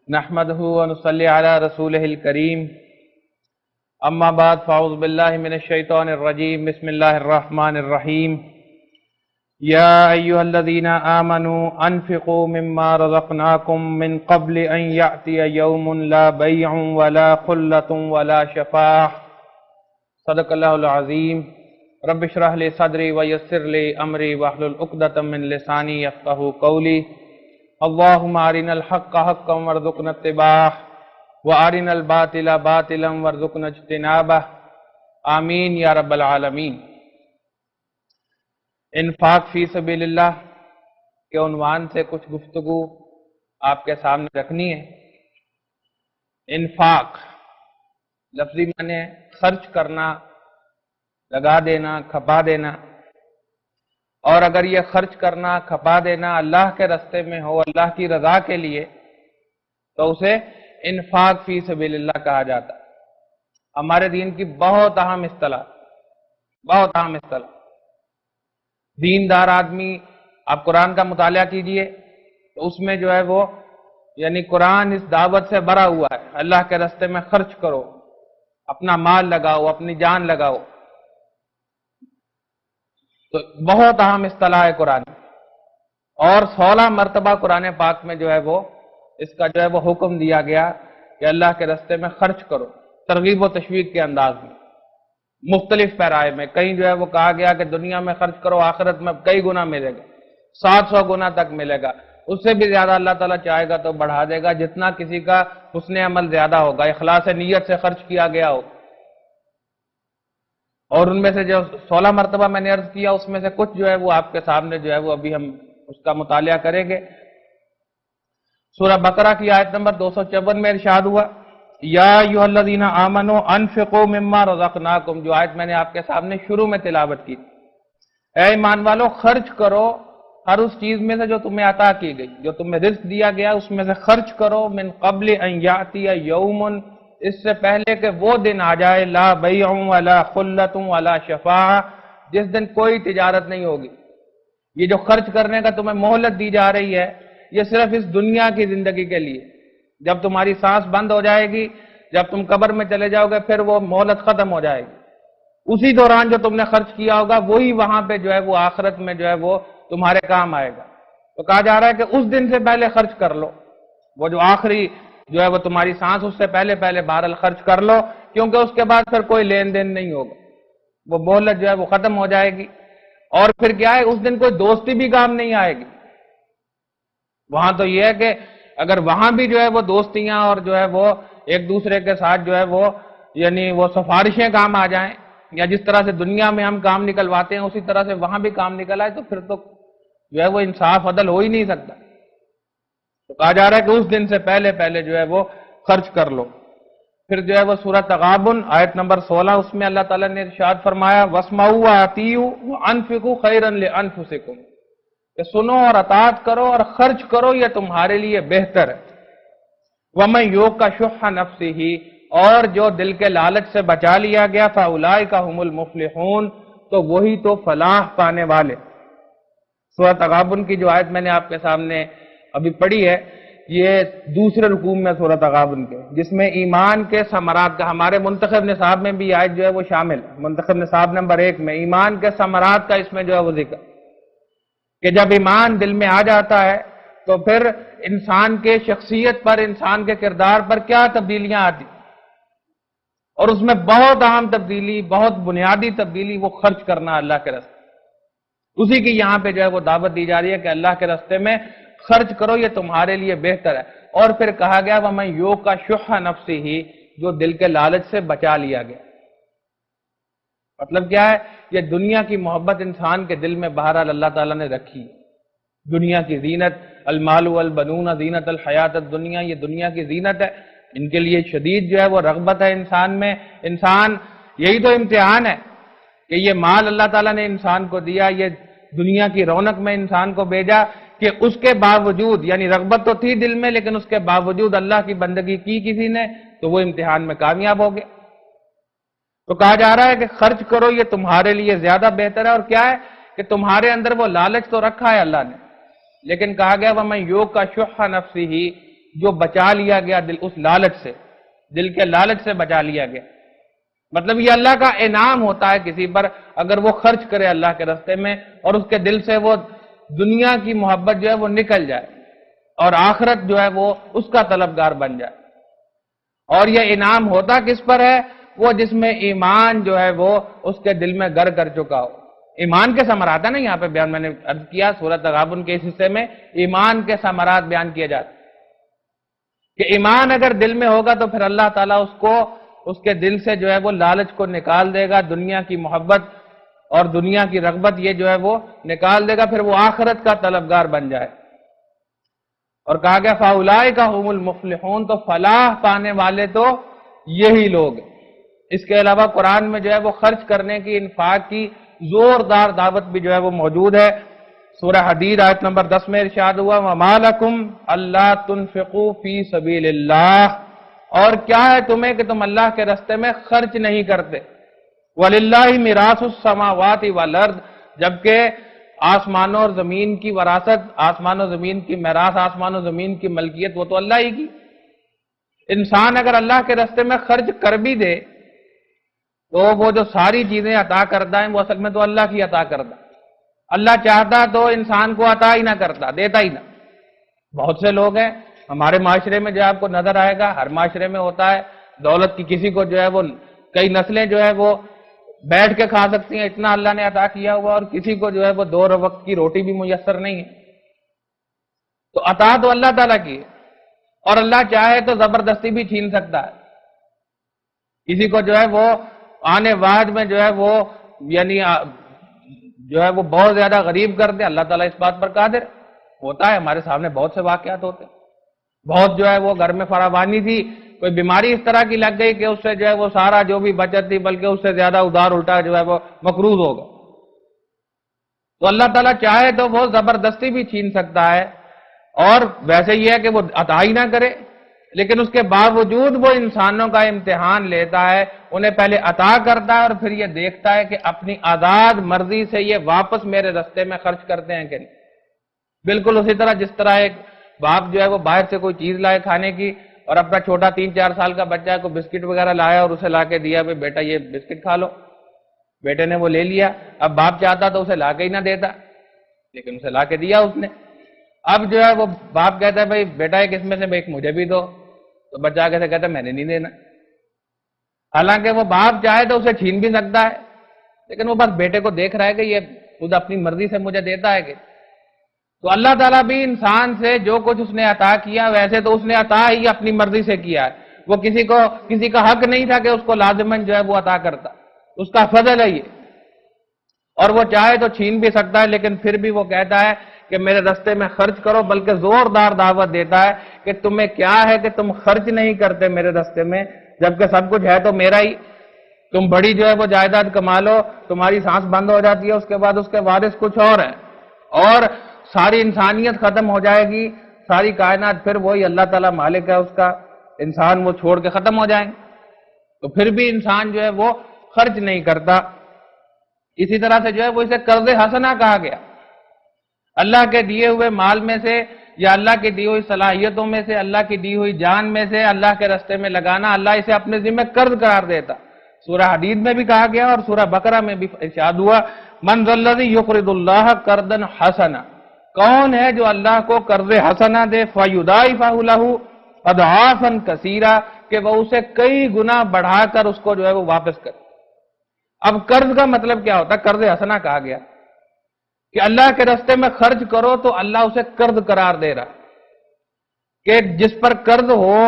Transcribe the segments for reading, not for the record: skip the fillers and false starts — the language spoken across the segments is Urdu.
نحمده ونصلي على رسوله الكريم اما بعد فاعوذ بالله من الشيطان الرجيم بسم الله الرحمن الرحيم يا أيها الذين آمنوا أنفقوا مما رزقناكم من قبل أن يأتي يوم لا بيع ولا خلة ولا شفاعة صدق الله العظيم رب اشرح لي صدري ويسر لي أمري واحلل عقدة من لساني يفقهوا قولي اللهم أرنا الحق حقا وارزقنا اتباعه وأرنا الباطل باطلا وارزقنا اجتنابه آمین یا رب العالمین۔ انفاق فی سبیل اللہ کے عنوان سے کچھ گفتگو آپ کے سامنے رکھنی ہے۔ انفاق لفظی معنی ہے خرچ کرنا، لگا دینا، کھپا دینا، اور اگر یہ خرچ کرنا، کھپا دینا اللہ کے راستے میں ہو، اللہ کی رضا کے لیے، تو اسے انفاق فی سبیل اللہ کہا جاتا ہے۔ ہمارے دین کی بہت اہم اصطلاح، بہت اہم اصطلاح۔ دیندار آدمی، آپ قرآن کا مطالعہ کیجئے تو اس میں جو ہے وہ یعنی قرآن اس دعوت سے بھرا ہوا ہے، اللہ کے راستے میں خرچ کرو، اپنا مال لگاؤ، اپنی جان لگاؤ، تو بہت اہم اصطلاح ہے قرآن، اور 16 مرتبہ قرآن پاک میں جو ہے وہ اس کا جو ہے وہ حکم دیا گیا کہ اللہ کے راستے میں خرچ کرو، ترغیب و تشویق کے انداز میں، مختلف پیرائے میں۔ کہیں جو ہے وہ کہا گیا کہ دنیا میں خرچ کرو، آخرت میں کئی گنا ملے گا، 700 گنا تک ملے گا، اس سے بھی زیادہ اللہ تعالیٰ چاہے گا تو بڑھا دے گا، جتنا کسی کا حسن عمل زیادہ ہوگا، اخلاص نیت سے خرچ کیا گیا ہو۔ اور ان میں سے جو 16 مرتبہ میں نے عرض کیا، اس میں سے کچھ جو ہے وہ آپ کے سامنے جو ہے وہ ابھی ہم اس کا مطالعہ کریں گے۔ سورہ بقرہ کی آیت نمبر 254 میں ارشاد ہوا، یا ایھا الذین آمنوا انفقوا مما رزقناکم، جو آیت میں نے آپ کے سامنے شروع میں تلاوت کی، اے ایمان والو خرچ کرو ہر اس چیز میں سے جو تمہیں عطا کی گئی، جو تمہیں رزق دیا گیا، اس میں سے خرچ کرو، من قبل ان یاتی یوم، اس سے پہلے کہ وہ دن آ جائے، لا بیع ولا خلۃ ولا شفاعہ، جس دن کوئی تجارت نہیں ہوگی۔ یہ جو خرچ کرنے کا تمہیں مہلت دی جا رہی ہے، یہ صرف اس دنیا کی زندگی کے لیے۔ جب تمہاری سانس بند ہو جائے گی، جب تم قبر میں چلے جاؤ گے، پھر وہ مہلت ختم ہو جائے گی۔ اسی دوران جو تم نے خرچ کیا ہوگا، وہی وہاں پہ جو ہے وہ آخرت میں جو ہے وہ تمہارے کام آئے گا۔ تو کہا جا رہا ہے کہ اس دن سے پہلے خرچ کر لو، وہ جو آخری جو ہے وہ تمہاری سانس، اس سے پہلے بہرحال خرچ کر لو، کیونکہ اس کے بعد پھر کوئی لین دین نہیں ہوگا، وہ مہلت جو ہے وہ ختم ہو جائے گی۔ اور پھر کیا ہے، اس دن کوئی دوستی بھی کام نہیں آئے گی۔ وہاں تو یہ ہے کہ اگر وہاں بھی جو ہے وہ دوستیاں اور جو ہے وہ ایک دوسرے کے ساتھ جو ہے وہ یعنی وہ سفارشیں کام آ جائیں، یا جس طرح سے دنیا میں ہم کام نکلواتے ہیں اسی طرح سے وہاں بھی کام نکل آئے، تو پھر تو جو ہے وہ انصاف عدل ہو ہی نہیں سکتا۔ تو کہا جا رہا ہے کہ اس دن سے پہلے جو ہے وہ خرچ کر لو۔ پھر جو ہے وہ سورہ تغابن آیت نمبر 16، اس میں اللہ تعالیٰ نے ارشاد فرمایا، وَاسْمَعُوا وَأَطِیعُوا وَأَنفِقُوا خَیْرًا لِأَنفُسِکُم، کہ سنو اور اطاعت کرو اور خرچ کرو، یہ تمہارے لیے بہتر ہے۔ وَمَن یُوقَ شُحَّ نَفْسِهِ، اور جو دل کے لالچ سے بچا لیا گیا، فَأُولَٰئِکَ هُمُ الْمُفْلِحُونَ، تو وہی تو فلاح پانے والے۔ سورہ تغابن کی جو آیت میں نے آپ کے سامنے ابھی پڑھی ہے، یہ دوسرے رکوع میں سورہ تغابن کے، جس میں ایمان کے ثمرات کا، ہمارے منتخب نصاب میں بھی آیت جو ہے وہ شامل ہے، منتخب نصاب نمبر 1 میں ایمان کے ثمرات کا اس میں جو ہے وہ ذکر، کہ جب ایمان دل میں آ جاتا ہے تو پھر انسان کے شخصیت پر، انسان کے کردار پر کیا تبدیلیاں آتی، اور اس میں بہت اہم تبدیلی، بہت بنیادی تبدیلی، وہ خرچ کرنا اللہ کے راستے، اسی کی یہاں پہ جو ہے وہ دعوت دی جا رہی ہے کہ اللہ کے راستے میں خرچ کرو، یہ تمہارے لیے بہتر ہے۔ اور پھر کہا گیا، وَمَن یُوقَ شُحَّ نَفْسِهِ، جو دل کے لالچ سے بچا لیا گیا۔ مطلب کیا ہے، یہ دنیا کی محبت انسان کے دل میں بہرحال اللہ تعالیٰ نے رکھی ہے۔ دنیا کی زینت، المال والبنون زینت الحیات الدنیا، یہ دنیا کی زینت ہے، ان کے لیے شدید جو ہے وہ رغبت ہے انسان میں۔ انسان، یہی تو امتحان ہے کہ یہ مال اللہ تعالیٰ نے انسان کو دیا، یہ دنیا کی رونق میں انسان کو بھیجا، کہ اس کے باوجود، یعنی رغبت تو تھی دل میں، لیکن اس کے باوجود اللہ کی بندگی کی کسی نے، تو وہ امتحان میں کامیاب ہو گیا۔ تو کہا جا رہا ہے کہ خرچ کرو، یہ تمہارے لیے زیادہ بہتر ہے۔ اور کیا ہے کہ تمہارے اندر وہ لالچ تو رکھا ہے اللہ نے، لیکن کہا گیا وَمَن یُوقَ شُحَّ نَفْسِهِ، جو بچا لیا گیا دل اس لالچ سے، دل کے لالچ سے بچا لیا گیا۔ مطلب یہ اللہ کا انعام ہوتا ہے کسی پر اگر وہ خرچ کرے اللہ کے راستے میں اور اس کے دل سے وہ دنیا کی محبت جو ہے وہ نکل جائے اور آخرت جو ہے وہ اس کا طلبگار بن جائے۔ اور یہ انعام ہوتا کس پر ہے؟ وہ جس میں ایمان جو ہے وہ اس کے دل میں گر کر چکا ہو۔ ایمان کے ثمرات ہے نا یہاں پہ بیان، میں نے عرض کیا سورۃ تغابن کے اس حصے میں ایمان کے ثمرات بیان کیے جاتے کہ ایمان اگر دل میں ہوگا تو پھر اللہ تعالیٰ اس کو اس کے دل سے جو ہے وہ لالچ کو نکال دے گا، دنیا کی محبت اور دنیا کی رغبت یہ جو ہے وہ نکال دے گا، پھر وہ آخرت کا طلبگار بن جائے۔ اور کہا گیا فَأُولَٰئِكَ هُمُ الْمُفْلِحُونَ، تو فلاح پانے والے تو یہی لوگ ہیں۔ اس کے علاوہ قرآن میں جو ہے وہ خرچ کرنے کی، انفاق کی زوردار دعوت بھی جو ہے وہ موجود ہے۔ سورہ حدید آیت نمبر 10 میں ارشاد ہوا وَمَا لَكُمْ أَلَّا تُنْفِقُوا فِي سَبِيلِ اللَّهِ، اور کیا ہے تمہیں کہ تم اللہ کے راستے میں خرچ نہیں کرتے۔ وَلِلَّهِ مِيرَاثُ السَّمَاوَاتِ وَالْأَرْضِ، جبکہ آسمانوں اور زمین کی وراثت، آسمان و زمین کی میراث، آسمان و زمین کی ملکیت وہ تو اللہ ہی کی۔ انسان اگر اللہ کے راستے میں خرچ کر بھی دے تو وہ جو ساری چیزیں عطا کرتا ہے وہ اصل میں تو اللہ کی عطا کرتا۔ اللہ چاہتا تو انسان کو عطا ہی نہ کرتا، دیتا ہی نہ۔ بہت سے لوگ ہیں ہمارے معاشرے میں جو آپ کو نظر آئے گا، ہر معاشرے میں ہوتا ہے، دولت کی کسی کو جو ہے وہ کئی نسلیں جو ہے وہ بیٹھ کے کھا سکتی ہیں، اتنا اللہ نے عطا کیا ہوا، اور کسی کو جو ہے وہ 2 وقت کی روٹی بھی میسر نہیں ہے۔ تو عطا تو اللہ تعالیٰ کی ہے، اور اللہ چاہے تو زبردستی بھی چھین سکتا ہے۔ کسی کو جو ہے وہ آنے بعد میں جو ہے وہ یعنی جو ہے وہ بہت زیادہ غریب کر دے، اللہ تعالیٰ اس بات پر قادر ہوتا ہے۔ ہمارے سامنے بہت سے واقعات ہوتے ہیں، بہت جو ہے وہ گھر میں فراوانی تھی، کوئی بیماری اس طرح کی لگ گئی کہ اس سے جو ہے وہ سارا جو بھی بچت تھی بلکہ اس سے زیادہ ادھار الٹا جو ہے وہ مقروض ہوگا۔ تو اللہ تعالیٰ چاہے تو وہ زبردستی بھی چھین سکتا ہے، اور ویسے یہ ہے کہ وہ عطا ہی نہ کرے، لیکن اس کے باوجود وہ انسانوں کا امتحان لیتا ہے، انہیں پہلے عطا کرتا ہے اور پھر یہ دیکھتا ہے کہ اپنی آزاد مرضی سے یہ واپس میرے راستے میں خرچ کرتے ہیں کہ نہیں۔ بالکل اسی طرح جس طرح ایک باپ جو ہے وہ باہر سے کوئی چیز لائے کھانے کی اور اپنا چھوٹا 3-4 سال کا بچہ ہے، کوئی بسکٹ وغیرہ لایا اور اسے لا کے دیا بھائی بیٹا یہ بسکٹ کھا لو، بیٹے نے وہ لے لیا۔ اب باپ چاہتا تو اسے لا کے ہی نہ دیتا، لیکن اسے لا کے دیا اس نے۔ اب جو ہے وہ باپ کہتا ہے بھائی بیٹا ایک اس میں سے ایک مجھے بھی دو، تو بچہ آگے سے کہتا ہے میں نے نہیں دینا۔ حالانکہ وہ باپ چاہے تو اسے چھین بھی سکتا ہے، لیکن وہ بس بیٹے کو دیکھ رہا ہے کہ یہ خود اپنی مرضی سے مجھے دیتا ہے کہ۔ تو اللہ تعالیٰ بھی انسان سے جو کچھ اس نے عطا کیا ویسے تو اس نے عطا ہی اپنی مرضی سے کیا ہے، وہ کسی کا حق نہیں تھا کہ اس کو لازماً جو ہے وہ عطا کرتا، اس کا فضل ہے یہ۔ اور وہ چاہے تو چھین بھی سکتا ہے، لیکن پھر بھی وہ کہتا ہے کہ میرے راستے میں خرچ کرو، بلکہ زوردار دعوت دیتا ہے کہ تمہیں کیا ہے کہ تم خرچ نہیں کرتے میرے راستے میں، جبکہ سب کچھ ہے تو میرا ہی۔ تم بڑی جو ہے وہ جائیداد کما لو، تمہاری سانس بند ہو جاتی ہے، اس کے بعد اس کے وارث کچھ اور ہیں، اور ساری انسانیت ختم ہو جائے گی، ساری کائنات، پھر وہی اللہ تعالیٰ مالک ہے اس کا، انسان وہ چھوڑ کے ختم ہو جائیں گے، تو پھر بھی انسان جو ہے وہ خرچ نہیں کرتا۔ اسی طرح سے جو ہے وہ اسے قرض حسنہ کہا گیا۔ اللہ کے دیے ہوئے مال میں سے یا اللہ کی دی ہوئی صلاحیتوں میں سے، اللہ کی دی ہوئی جان میں سے اللہ کے راستے میں لگانا، اللہ اسے اپنے ذمہ قرض قرار دیتا۔ سورہ حدید میں بھی کہا گیا اور سورہ بقرہ میں بھی ارشاد ہوا من ذا الذی یقرض اللہ قرضا حسنا، کون ہے جو اللہ کو قرض حسنہ دے، فیضاعفہ لہ اضعافا کثیرا، کہ وہ اسے کئی گنا بڑھا کر اس کو جو ہے وہ واپس کرے۔ اب قرض کا مطلب کیا ہوتا ہے؟ قرض حسنہ کہا گیا کہ اللہ کے راستے میں خرچ کرو تو اللہ اسے قرض قرار دے رہا کہ جس پر قرض ہو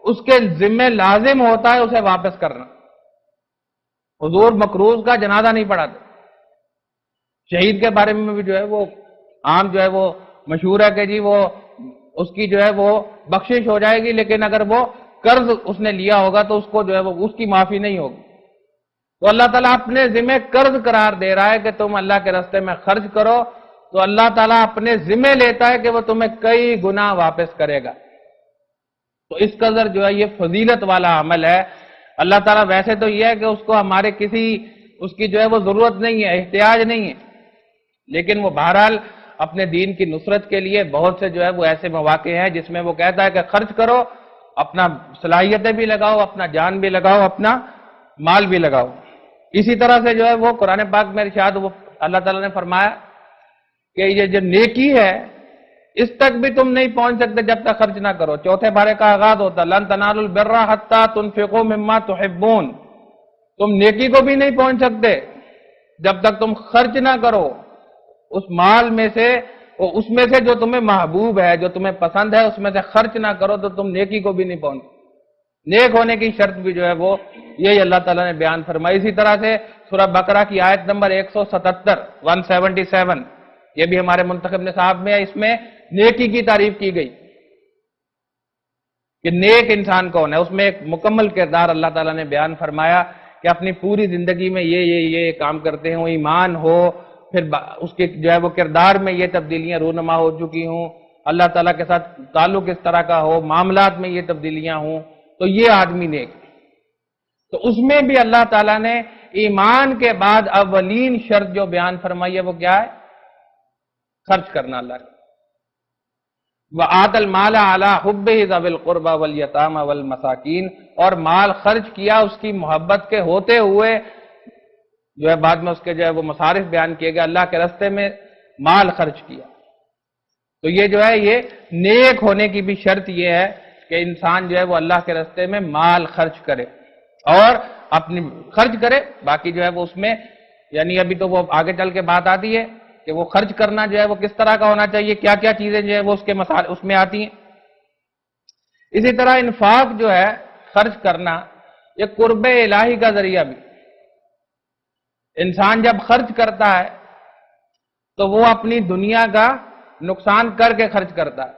اس کے ذمہ لازم ہوتا ہے اسے واپس کرنا۔ حضور مقروض کا جنازہ نہیں پڑھاتے۔ شہید کے بارے میں بھی جو ہے وہ عام جو ہے وہ مشہور ہے کہ جی وہ اس کی جو ہے وہ بخشش ہو جائے گی، لیکن اگر وہ قرض اس نے لیا ہوگا تو اس کو جو ہے وہ اس کی معافی نہیں ہوگی۔ تو اللہ تعالیٰ اپنے ذمہ قرض قرار دے رہا ہے کہ تم اللہ کے راستے میں خرچ کرو، تو اللہ تعالیٰ اپنے ذمہ لیتا ہے کہ وہ تمہیں کئی گنا واپس کرے گا۔ تو اس قدر جو ہے یہ فضیلت والا عمل ہے۔ اللہ تعالیٰ ویسے تو یہ ہے کہ اس کو ہمارے اس کی جو ہے وہ ضرورت نہیں ہے، احتیاج نہیں ہے، لیکن وہ بہرحال اپنے دین کی نصرت کے لیے بہت سے جو ہے وہ ایسے مواقع ہیں جس میں وہ کہتا ہے کہ خرچ کرو، اپنا صلاحیتیں بھی لگاؤ، اپنا جان بھی لگاؤ، اپنا مال بھی لگاؤ۔ اسی طرح سے جو ہے وہ قرآن پاک میں ارشاد وہ اللہ تعالیٰ نے فرمایا کہ یہ جو نیکی ہے اس تک بھی تم نہیں پہنچ سکتے جب تک خرچ نہ کرو۔ چوتھے پارے کا آغاز ہوتا لن تنالوا البر حتی تنفقوا مما تحبون، تم نیکی کو بھی نہیں پہنچ سکتے جب تک تم خرچ نہ کرو اس مال میں سے، اس میں سے جو تمہیں محبوب ہے، جو تمہیں پسند ہے، اس میں سے خرچ نہ کرو تو تم نیکی کو بھی نہیں پہنچ۔ نیک ہونے کی شرط بھی جو ہے وہ یہی اللہ تعالیٰ نے بیان فرمائی۔ اسی طرح سے سورہ بقرہ کی آیت نمبر 177 یہ بھی ہمارے منتخب نصاب میں ہے، اس میں نیکی کی تعریف کی گئی کہ نیک انسان کون ہے۔ اس میں ایک مکمل کردار اللہ تعالیٰ نے بیان فرمایا کہ اپنی پوری زندگی میں یہ کام کرتے ہوں، ایمان ہو، پھر اس کے جو ہے وہ کردار میں یہ تبدیلیاں رونما ہو چکی ہوں، اللہ تعالیٰ کے ساتھ تعلق اس طرح کا ہو، معاملات میں یہ تبدیلیاں ہوں، تو یہ آدمی نیک۔ تو اس میں بھی اللہ تعالیٰ نے ایمان کے بعد اولین شرط جو بیان فرمائی ہے وہ کیا ہے؟ خرچ کرنا اللہ کا۔ وَآتَ الْمَالَ عَلَىٰ حُبِّهِ ذَوِي الْقُرْبَى وَالْيَتَامَى وَالْمَسَاكِينَ، اور مال خرچ کیا اس کی محبت کے ہوتے ہوئے، جو ہے بعد میں اس کے جو ہے وہ مصارف بیان کیے گئے، اللہ کے راستے میں مال خرچ کیا۔ تو یہ جو ہے یہ نیک ہونے کی بھی شرط یہ ہے کہ انسان جو ہے وہ اللہ کے راستے میں مال خرچ کرے اور اپنی خرچ کرے، باقی جو ہے وہ اس میں یعنی ابھی تو وہ آگے چل کے بات آتی ہے کہ وہ خرچ کرنا جو ہے وہ کس طرح کا ہونا چاہیے، کیا کیا چیزیں جو ہے وہ اس میں آتی ہیں۔ اسی طرح انفاق جو ہے خرچ کرنا یہ قرب الہی کا ذریعہ بھی۔ انسان جب خرچ کرتا ہے تو وہ اپنی دنیا کا نقصان کر کے خرچ کرتا ہے،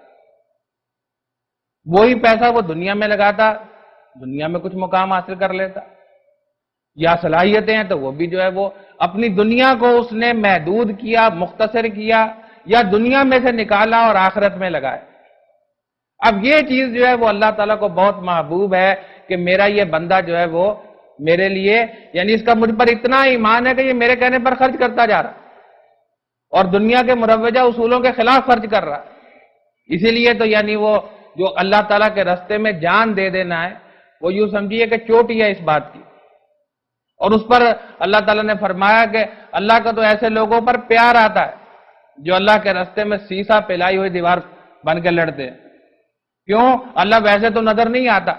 وہی پیسہ وہ دنیا میں لگاتا، دنیا میں کچھ مقام حاصل کر لیتا، یا صلاحیتیں ہیں تو وہ بھی جو ہے وہ اپنی دنیا کو اس نے محدود کیا، مختصر کیا، یا دنیا میں سے نکالا اور آخرت میں لگایا۔ اب یہ چیز جو ہے وہ اللہ تعالیٰ کو بہت محبوب ہے کہ میرا یہ بندہ جو ہے وہ میرے لیے یعنی اس کا مجھ پر اتنا ایمان ہے کہ یہ میرے کہنے پر خرچ کرتا جا رہا اور دنیا کے مروجہ اصولوں کے خلاف خرچ کر رہا۔ اسی لیے تو یعنی وہ جو اللہ تعالیٰ کے راستے میں جان دے دینا ہے وہ یوں سمجھیے کہ چوٹی ہے اس بات کی، اور اس پر اللہ تعالیٰ نے فرمایا کہ اللہ کا تو ایسے لوگوں پر پیار آتا ہے جو اللہ کے راستے میں سیسا پلائی ہوئی دیوار بن کے لڑتے ہیں۔ کیوں؟ اللہ ویسے تو نظر نہیں آتا،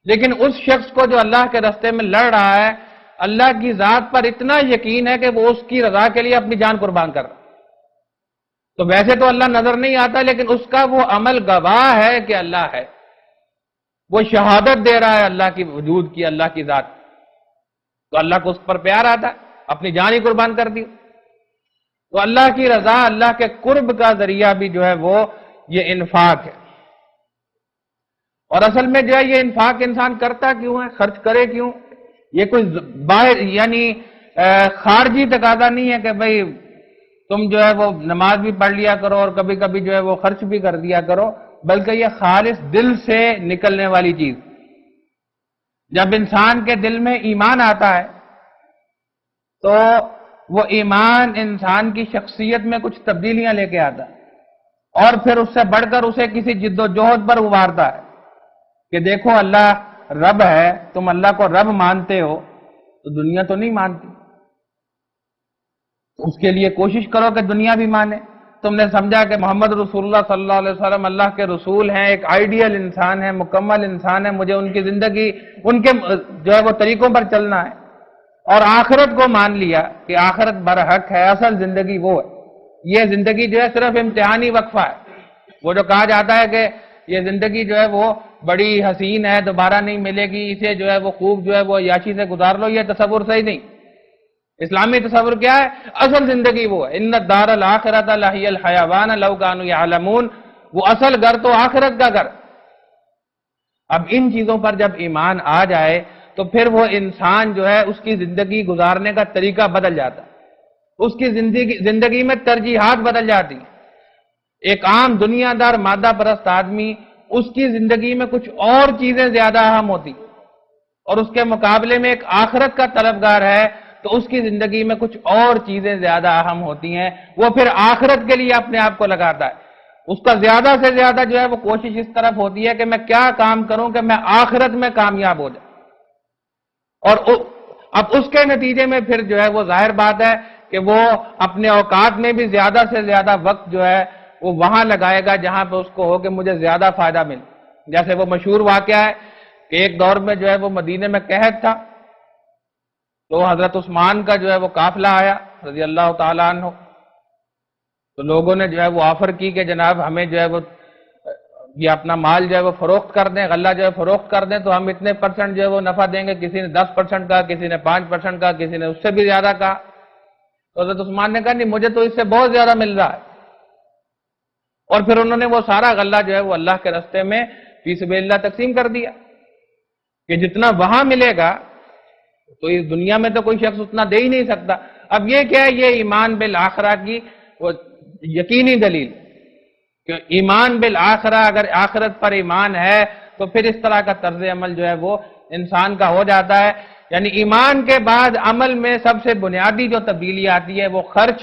لیکن اس شخص کو جو اللہ کے راستے میں لڑ رہا ہے اللہ کی ذات پر اتنا یقین ہے کہ وہ اس کی رضا کے لیے اپنی جان قربان کر رہا۔ تو ویسے تو اللہ نظر نہیں آتا لیکن اس کا وہ عمل گواہ ہے کہ اللہ ہے، وہ شہادت دے رہا ہے اللہ کی وجود کی، اللہ کی ذات، تو اللہ کو اس پر پیار آتا ہے، اپنی جان ہی قربان کر دی۔ تو اللہ کی رضا، اللہ کے قرب کا ذریعہ بھی جو ہے وہ یہ انفاق ہے۔ اور اصل میں جو ہے یہ انفاق انسان کرتا کیوں ہے، خرچ کرے کیوں؟ یہ کوئی باہر یعنی خارجی تقاضا نہیں ہے کہ بھئی تم جو ہے وہ نماز بھی پڑھ لیا کرو اور کبھی کبھی جو ہے وہ خرچ بھی کر دیا کرو، بلکہ یہ خالص دل سے نکلنے والی چیز۔ جب انسان کے دل میں ایمان آتا ہے تو وہ ایمان انسان کی شخصیت میں کچھ تبدیلیاں لے کے آتا ہے اور پھر اس سے بڑھ کر اسے کسی جد و جہد پر ابھارتا ہے کہ دیکھو اللہ رب ہے، تم اللہ کو رب مانتے ہو تو دنیا تو نہیں مانتی، اس کے لیے کوشش کرو کہ دنیا بھی مانے۔ تم نے سمجھا کہ محمد رسول اللہ صلی اللہ علیہ وسلم اللہ کے رسول ہیں، ایک آئیڈیل انسان ہے، مکمل انسان ہے، مجھے ان کی زندگی ان کے جو ہے وہ طریقوں پر چلنا ہے، اور آخرت کو مان لیا کہ آخرت برحق ہے، اصل زندگی وہ ہے۔ یہ زندگی جو ہے صرف امتحانی وقفہ ہے، وہ جو کہا جاتا ہے کہ یہ زندگی جو ہے وہ بڑی حسین ہے، دوبارہ نہیں ملے گی، اسے جو ہے وہ خوب جو ہے وہ عیاشی سے گزار لو، یہ تصور صحیح نہیں۔ اسلامی تصور کیا ہے؟ اصل زندگی وہ ہے، ان الدار الاخرۃ لہی الحیوان لو کانوا یعلمون، وہ اصل گھر تو آخرت کا گھر۔ اب ان چیزوں پر جب ایمان آ جائے تو پھر وہ انسان جو ہے اس کی زندگی گزارنے کا طریقہ بدل جاتا ہے، اس کی زندگی میں ترجیحات بدل جاتی ہیں۔ ایک عام دنیا دار مادہ پرست آدمی اس کی زندگی میں کچھ اور چیزیں زیادہ اہم ہوتی اور اس کے مقابلے میں ایک آخرت کا طلبگار ہے تو اس کی زندگی میں کچھ اور چیزیں زیادہ اہم ہوتی ہیں، وہ پھر آخرت کے لیے اپنے آپ کو لگاتا ہے، اس کا زیادہ سے زیادہ جو ہے وہ کوشش اس طرف ہوتی ہے کہ میں کیا کام کروں کہ میں آخرت میں کامیاب ہو جاؤں، اور اب اس کے نتیجے میں پھر جو ہے وہ ظاہر بات ہے کہ وہ اپنے اوقات میں بھی زیادہ سے زیادہ وقت جو ہے وہ وہاں لگائے گا جہاں پہ اس کو ہو کہ مجھے زیادہ فائدہ ملے۔ جیسے وہ مشہور واقعہ ہے کہ ایک دور میں جو ہے وہ مدینے میں قحط تھا، تو حضرت عثمان کا جو ہے وہ قافلہ آیا رضی اللہ تعالیٰ عنہ، تو لوگوں نے جو ہے وہ آفر کی کہ جناب ہمیں جو ہے وہ یہ اپنا مال جو ہے وہ فروخت کر دیں، غلہ جو ہے فروخت کر دیں تو ہم اتنے % جو ہے وہ نفع دیں گے، کسی نے 10% کہا، کسی نے 5% کہا، کسی نے اس سے بھی زیادہ کہا، تو حضرت عثمان نے کہا نہیں مجھے تو اس سے بہت زیادہ مل رہا ہے، اور پھر انہوں نے وہ سارا غلہ جو ہے وہ اللہ کے راستے میں فی سبیل اللہ تقسیم کر دیا کہ جتنا وہاں ملے گا تو اس دنیا میں تو کوئی شخص اتنا دے ہی نہیں سکتا۔ اب یہ کیا ہے، یہ ایمان بالآخرہ کی وہ یقینی دلیل کہ ایمان بالآخرہ، اگر آخرت پر ایمان ہے تو پھر اس طرح کا طرز عمل جو ہے وہ انسان کا ہو جاتا ہے۔ یعنی ایمان کے بعد عمل میں سب سے بنیادی جو تبدیلی آتی ہے وہ خرچ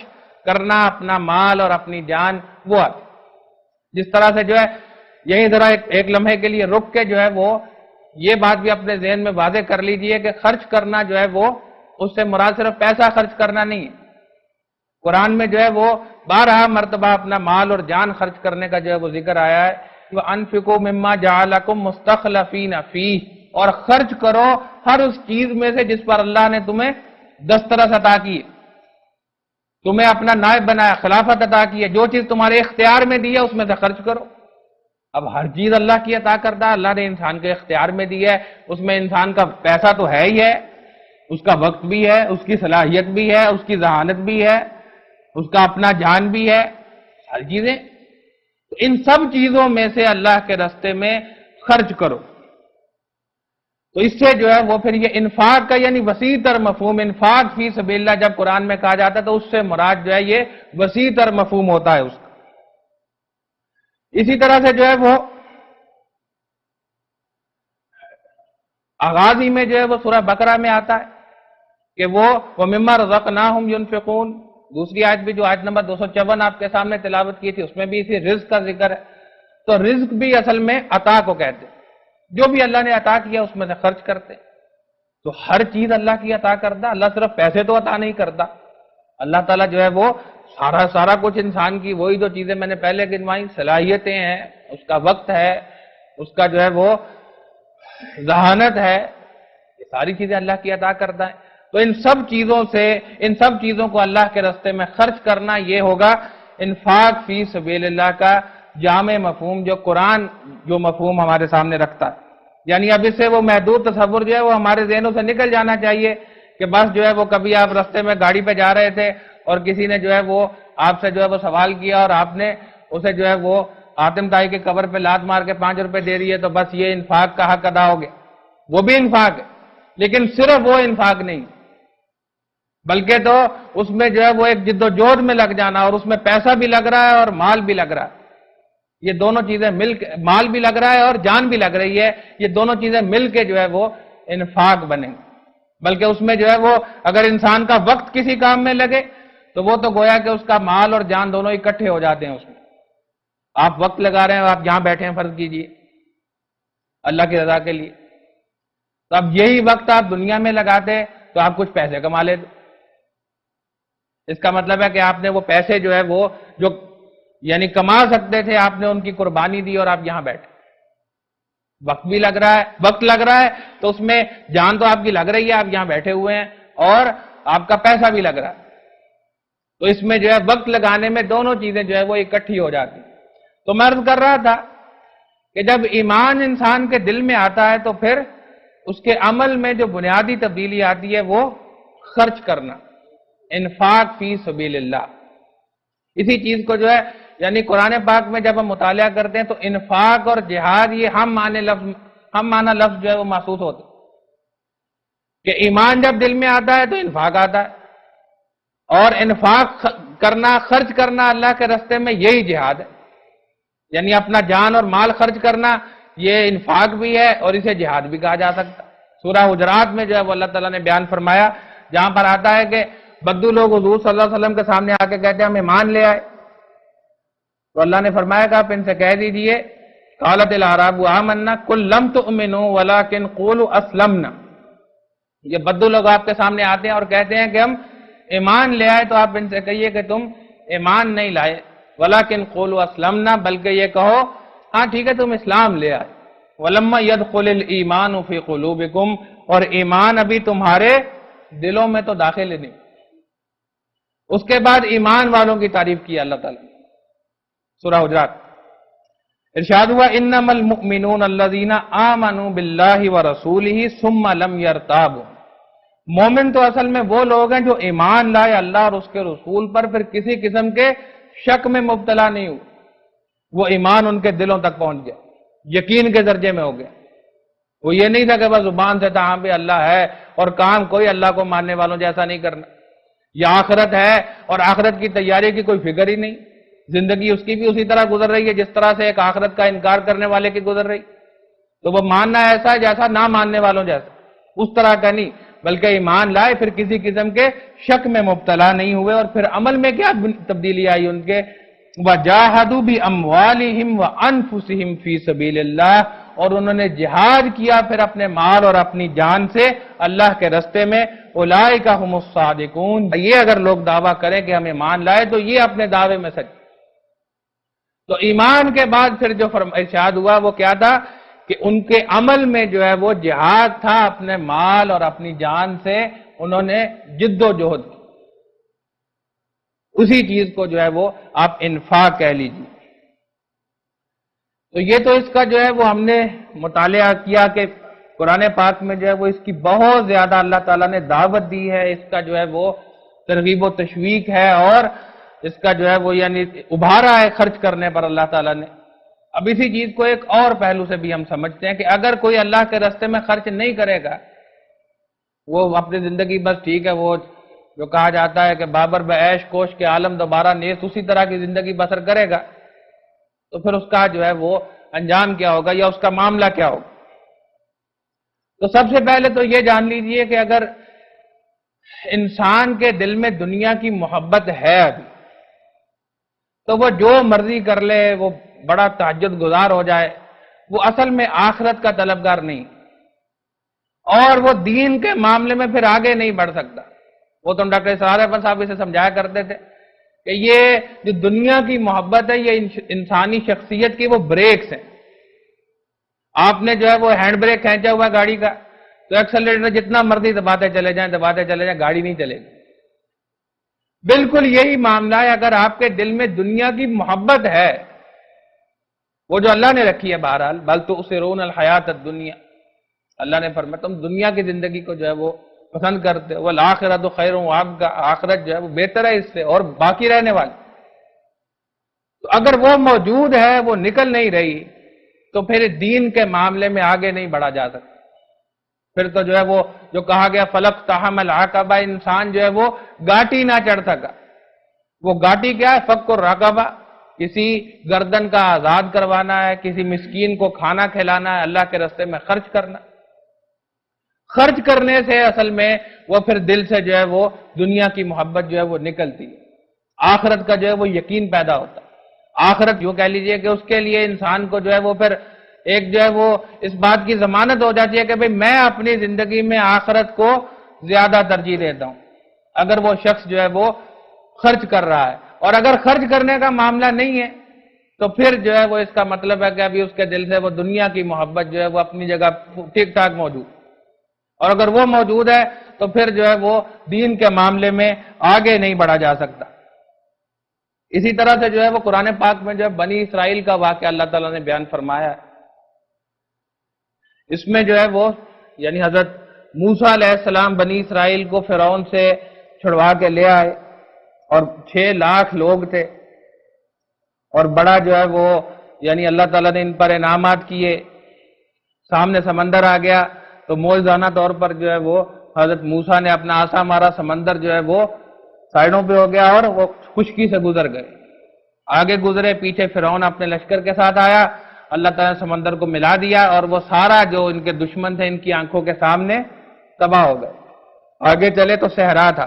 کرنا اپنا مال اور اپنی جان، وہ آتی ہے۔ جس طرح سے جو ہے یہی ذرا ایک لمحے کے لیے رک کے جو ہے وہ یہ بات بھی اپنے ذہن میں واضح کر لیجئے کہ خرچ کرنا جو ہے وہ اس سے مراد صرف پیسہ خرچ کرنا نہیں ہے۔ قرآن میں جو ہے وہ 12 مرتبہ اپنا مال اور جان خرچ کرنے کا جو ہے وہ ذکر آیا ہے، وَأَنفِقُوا مِمَّا جَعَلَكُمْ مُسْتَخْلَفِينَ فِيهِ، اور خرچ کرو ہر اس چیز میں سے جس پر اللہ نے تمہیں دسترس عطا کی، تمہیں اپنا نائب بنایا، خلافت عطا کی ہے، جو چیز تمہارے اختیار میں دی ہے اس میں سے خرچ کرو۔ اب ہر چیز اللہ کی عطا کردہ، اللہ نے انسان کے اختیار میں دی ہے، اس میں انسان کا پیسہ تو ہے ہی ہے، اس کا وقت بھی ہے، اس کی صلاحیت بھی ہے، اس کی ذہانت بھی ہے، اس کا اپنا جان بھی ہے، ہر چیزیں، تو ان سب چیزوں میں سے اللہ کے راستے میں خرچ کرو۔ تو اس سے جو ہے وہ پھر یہ انفاق کا یعنی وسیع تر مفہوم، انفاق فی سبیل اللہ جب قرآن میں کہا جاتا ہے تو اس سے مراد جو ہے یہ وسیع تر مفہوم ہوتا ہے اس کا۔ اسی طرح سے جو ہے وہ آغاز ہی میں جو ہے وہ سورہ بقرہ میں آتا ہے کہ وہ وَمِمَّا رَزَقْنَاهُمْ يُنْفِقُونَ، دوسری آیت بھی جو آیت نمبر 254 آپ کے سامنے تلاوت کی تھی اس میں بھی اسی رزق کا ذکر ہے۔ تو رزق بھی اصل میں عطا کو کہتے ہیں، جو بھی اللہ نے عطا کیا اس میں سے خرچ کرتے، تو ہر چیز اللہ کی عطا کردہ، اللہ صرف پیسے تو عطا نہیں کرتا، اللہ تعالیٰ جو ہے وہ سارا کچھ انسان کی وہی جو چیزیں میں نے پہلے گنوائی، صلاحیتیں ہیں، اس کا وقت ہے، اس کا جو ہے وہ ذہانت ہے، یہ ساری چیزیں اللہ کی عطا کردہ ہیں۔ تو ان سب چیزوں کو اللہ کے راستے میں خرچ کرنا، یہ ہوگا انفاق فی سبیل اللہ کا جامع مفہوم، جو قرآن جو مفہوم ہمارے سامنے رکھتا ہے۔ یعنی اب اس سے وہ محدود تصور جو ہے وہ ہمارے ذہنوں سے نکل جانا چاہیے کہ بس جو ہے وہ کبھی آپ راستے میں گاڑی پہ جا رہے تھے اور کسی نے جو ہے وہ آپ سے جو ہے وہ سوال کیا اور آپ نے اسے جو ہے وہ آتم تائی کے قبر پہ لات مار کے 5 روپے دے رہی ہے تو بس یہ انفاق کا حق ادا ہو گیا، وہ بھی انفاق ہے، لیکن صرف وہ انفاق نہیں بلکہ تو اس میں جو ہے وہ ایک جد و جہد میں لگ جانا، اور اس میں پیسہ بھی لگ رہا ہے اور مال بھی لگ رہا ہے، یہ دونوں چیزیں مل کے، مال بھی لگ رہا ہے اور جان بھی لگ رہی ہے، یہ دونوں چیزیں مل کے جو ہے وہ انفاق بنے گی۔ بلکہ اس میں جو ہے وہ اگر انسان کا وقت کسی کام میں لگے تو وہ تو گویا کہ اس کا مال اور جان دونوں اکٹھے ہو جاتے ہیں اس میں۔ آپ وقت لگا رہے ہیں، آپ جہاں بیٹھے ہیں فرض کیجئے اللہ کی رضا کے لیے، تو اب یہی وقت آپ دنیا میں لگاتے تو آپ کچھ پیسے کما لیتے، اس کا مطلب ہے کہ آپ نے وہ پیسے جو ہے وہ جو یعنی کما سکتے تھے آپ نے ان کی قربانی دی اور آپ یہاں بیٹھے، وقت بھی لگ رہا ہے تو اس میں جان تو آپ کی لگ رہی ہے، آپ یہاں بیٹھے ہوئے ہیں، اور آپ کا پیسہ بھی لگ رہا ہے، تو اس میں جو ہے وقت لگانے میں دونوں چیزیں جو ہے وہ اکٹھی ہو جاتی۔ تو میں عرض کر رہا تھا کہ جب ایمان انسان کے دل میں آتا ہے تو پھر اس کے عمل میں جو بنیادی تبدیلی آتی ہے وہ خرچ کرنا، انفاق فی سبیل اللہ۔ اسی چیز کو جو ہے یعنی قرآن پاک میں جب ہم مطالعہ کرتے ہیں تو انفاق اور جہاد یہ ہم معنی لفظ جو ہے وہ محسوس ہوتے کہ ایمان جب دل میں آتا ہے تو انفاق آتا ہے، اور انفاق کرنا، خرچ کرنا اللہ کے راستے میں یہی جہاد ہے، یعنی اپنا جان اور مال خرچ کرنا یہ انفاق بھی ہے اور اسے جہاد بھی کہا جا سکتا۔ سورہ حجرات میں جو ہے وہ اللہ تعالیٰ نے بیان فرمایا جہاں پر آتا ہے کہ بدو لوگ حضور صلی اللہ علیہ وسلم کے سامنے آ کے کہتے ہیں ہم ایمان لے آئے، تو اللہ نے فرمایا کہ آپ ان سے کہہ دیجئے قالت الاعراب آمنا قل لم تؤمنوا ولكن قولوا اسلمنا، یہ بدو لوگ آپ کے سامنے آتے ہیں اور کہتے ہیں کہ ہم ایمان لے آئے، تو آپ ان سے کہیے کہ تم ایمان نہیں لائے، ولكن قولوا اسلمنا، بلکہ یہ کہو ہاں ٹھیک ہے تم اسلام لے آئے، ولما يدخل الايمان في قلوبكم، اور ایمان ابھی تمہارے دلوں میں تو داخل ہی نہیں۔ اس کے بعد ایمان والوں کی تعریف کی اللہ تعالیٰ، سورہ حجرات ارشاد ہوا انما المؤمنون الذين آمنوا بالله ورسوله ثم لم يرتابوا، مومن تو اصل میں وہ لوگ ہیں جو ایمان لائے اللہ اور اس کے رسول پر، پھر کسی قسم کے شک میں مبتلا نہیں ہوئے، وہ ایمان ان کے دلوں تک پہنچ گیا، یقین کے درجے میں ہو گیا۔ وہ یہ نہیں تھا کہ بس زبان سے تھا ہاں بھی اللہ ہے اور کام کوئی اللہ کو ماننے والوں جیسا نہیں کرنا، یہ آخرت ہے اور آخرت کی تیاری کی کوئی فکر ہی نہیں، زندگی اس کی بھی اسی طرح گزر رہی ہے جس طرح سے ایک آخرت کا انکار کرنے والے کی گزر رہی، تو وہ ماننا ایسا ہے جیسا نہ ماننے والوں جیسا، اس طرح کا نہیں، بلکہ ایمان لائے پھر کسی قسم کے شک میں مبتلا نہیں ہوئے، اور پھر عمل میں کیا تبدیلی آئی ان کے وَجَاهَدُوا بِأَمْوَالِهِمْ وَأَنفُسِهِمْ فِي سَبِيلِ اللَّهِ، اور انہوں نے جہاد کیا پھر اپنے مال اور اپنی جان سے اللہ کے رستے میں، اولئک هم الصادقون، یہ اگر لوگ دعویٰ کریں کہ ہم ایمان لائے تو یہ اپنے دعوے میں سچ۔ تو ایمان کے بعد پھر جو ارشاد ہوا وہ کیا تھا کہ ان کے عمل میں جو ہے وہ جہاد تھا، اپنے مال اور اپنی جان سے انہوں نے جد و جہد کی، اسی چیز کو جو ہے وہ آپ انفاق کہہ لیجیے۔ تو یہ تو اس کا جو ہے وہ ہم نے مطالعہ کیا کہ قرآن پاک میں جو ہے وہ اس کی بہت زیادہ اللہ تعالیٰ نے دعوت دی ہے، اس کا جو ہے وہ ترغیب و تشویق ہے، اور اس کا جو ہے وہ یعنی ابھارا ہے خرچ کرنے پر اللہ تعالیٰ نے۔ اب اسی چیز کو ایک اور پہلو سے بھی ہم سمجھتے ہیں کہ اگر کوئی اللہ کے راستے میں خرچ نہیں کرے گا، وہ اپنی زندگی بس ٹھیک ہے، وہ جو کہا جاتا ہے کہ بابر بعیش کوش کے عالم دوبارہ نیس، اسی طرح کی زندگی بسر کرے گا، تو پھر اس کا جو ہے وہ انجام کیا ہوگا یا اس کا معاملہ کیا ہوگا؟ تو سب سے پہلے تو یہ جان لیجئے کہ اگر انسان کے دل میں دنیا کی محبت ہے ابھی، تو وہ جو مرضی کر لے، وہ بڑا تہجد گزار ہو جائے، وہ اصل میں آخرت کا طلبگار نہیں، اور وہ دین کے معاملے میں پھر آگے نہیں بڑھ سکتا۔ وہ تو ڈاکٹر اسرار احمد صاحب اسے سمجھایا کرتے تھے کہ یہ جو دنیا کی محبت ہے یہ انسانی شخصیت کی وہ بریکس ہیں۔ آپ نے جو ہے وہ ہینڈ بریک کھینچا ہوا گاڑی کا، تو ایکسلریٹر جتنا مرضی دباتے چلے جائیں گاڑی نہیں چلے گی۔ بالکل یہی معاملہ ہے اگر آپ کے دل میں دنیا کی محبت ہے، وہ جو اللہ نے رکھی ہے، بہرحال بل تؤثرون الحیات الدنیا، اللہ نے فرمایا تم دنیا کی زندگی کو جو ہے وہ پسند کرتے ہو، والآخرۃ خیر وابقیٰ، آخرت جو ہے وہ بہتر ہے اس سے اور باقی رہنے والی۔ تو اگر وہ موجود ہے، وہ نکل نہیں رہی، تو پھر دین کے معاملے میں آگے نہیں بڑھا جا سکتا۔ پھر تو جو ہے وہ جو کہا گیا فلق تحم العقبہ، انسان جو ہے وہ گاٹی نہ چڑھ سکا۔ وہ گاٹی کیا ہے؟ فک الرقبہ، کسی گردن کا آزاد کروانا ہے، کسی مسکین کو کھانا کھلانا ہے، اللہ کے راستے میں خرچ کرنا۔ خرچ کرنے سے اصل میں وہ پھر دل سے جو ہے وہ دنیا کی محبت جو ہے وہ نکلتی ہے، آخرت کا جو ہے وہ یقین پیدا ہوتا ہے۔ آخرت یوں کہہ لیجئے کہ اس کے لیے انسان کو جو ہے وہ پھر ایک جو ہے وہ اس بات کی ضمانت ہو جاتی ہے کہ بھئی میں اپنی زندگی میں آخرت کو زیادہ ترجیح دیتا ہوں، اگر وہ شخص جو ہے وہ خرچ کر رہا ہے۔ اور اگر خرچ کرنے کا معاملہ نہیں ہے تو پھر جو ہے وہ اس کا مطلب ہے کہ ابھی اس کے دل سے وہ دنیا کی محبت جو ہے وہ اپنی جگہ ٹھیک ٹھاک موجود، اور اگر وہ موجود ہے تو پھر جو ہے وہ دین کے معاملے میں آگے نہیں بڑھا جا سکتا۔ اسی طرح سے جو ہے وہ قرآن پاک میں جو ہے بنی اسرائیل کا واقعہ اللہ تعالیٰ نے بیان فرمایا ہے، اس میں جو ہے وہ یعنی حضرت موسیٰ علیہ السلام بنی اسرائیل کو فرعون سے چھڑوا کے لے آئے، اور 6 لاکھ لوگ تھے، اور بڑا جو ہے وہ یعنی اللہ تعالیٰ نے ان پر انعامات کیے۔ سامنے سمندر آ گیا تو موجزانہ طور پر جو ہے وہ حضرت موسیٰ نے اپنا عصا مارا، سمندر جو ہے وہ سائڈوں پہ ہو گیا اور وہ خشکی سے گزر گئے۔ آگے گزرے، پیچھے فرعون اپنے لشکر کے ساتھ آیا، اللہ تعالیٰ نے سمندر کو ملا دیا، اور وہ سارا جو ان کے دشمن تھے ان کی آنکھوں کے سامنے تباہ ہو گئے۔ آگے چلے تو صحرا تھا،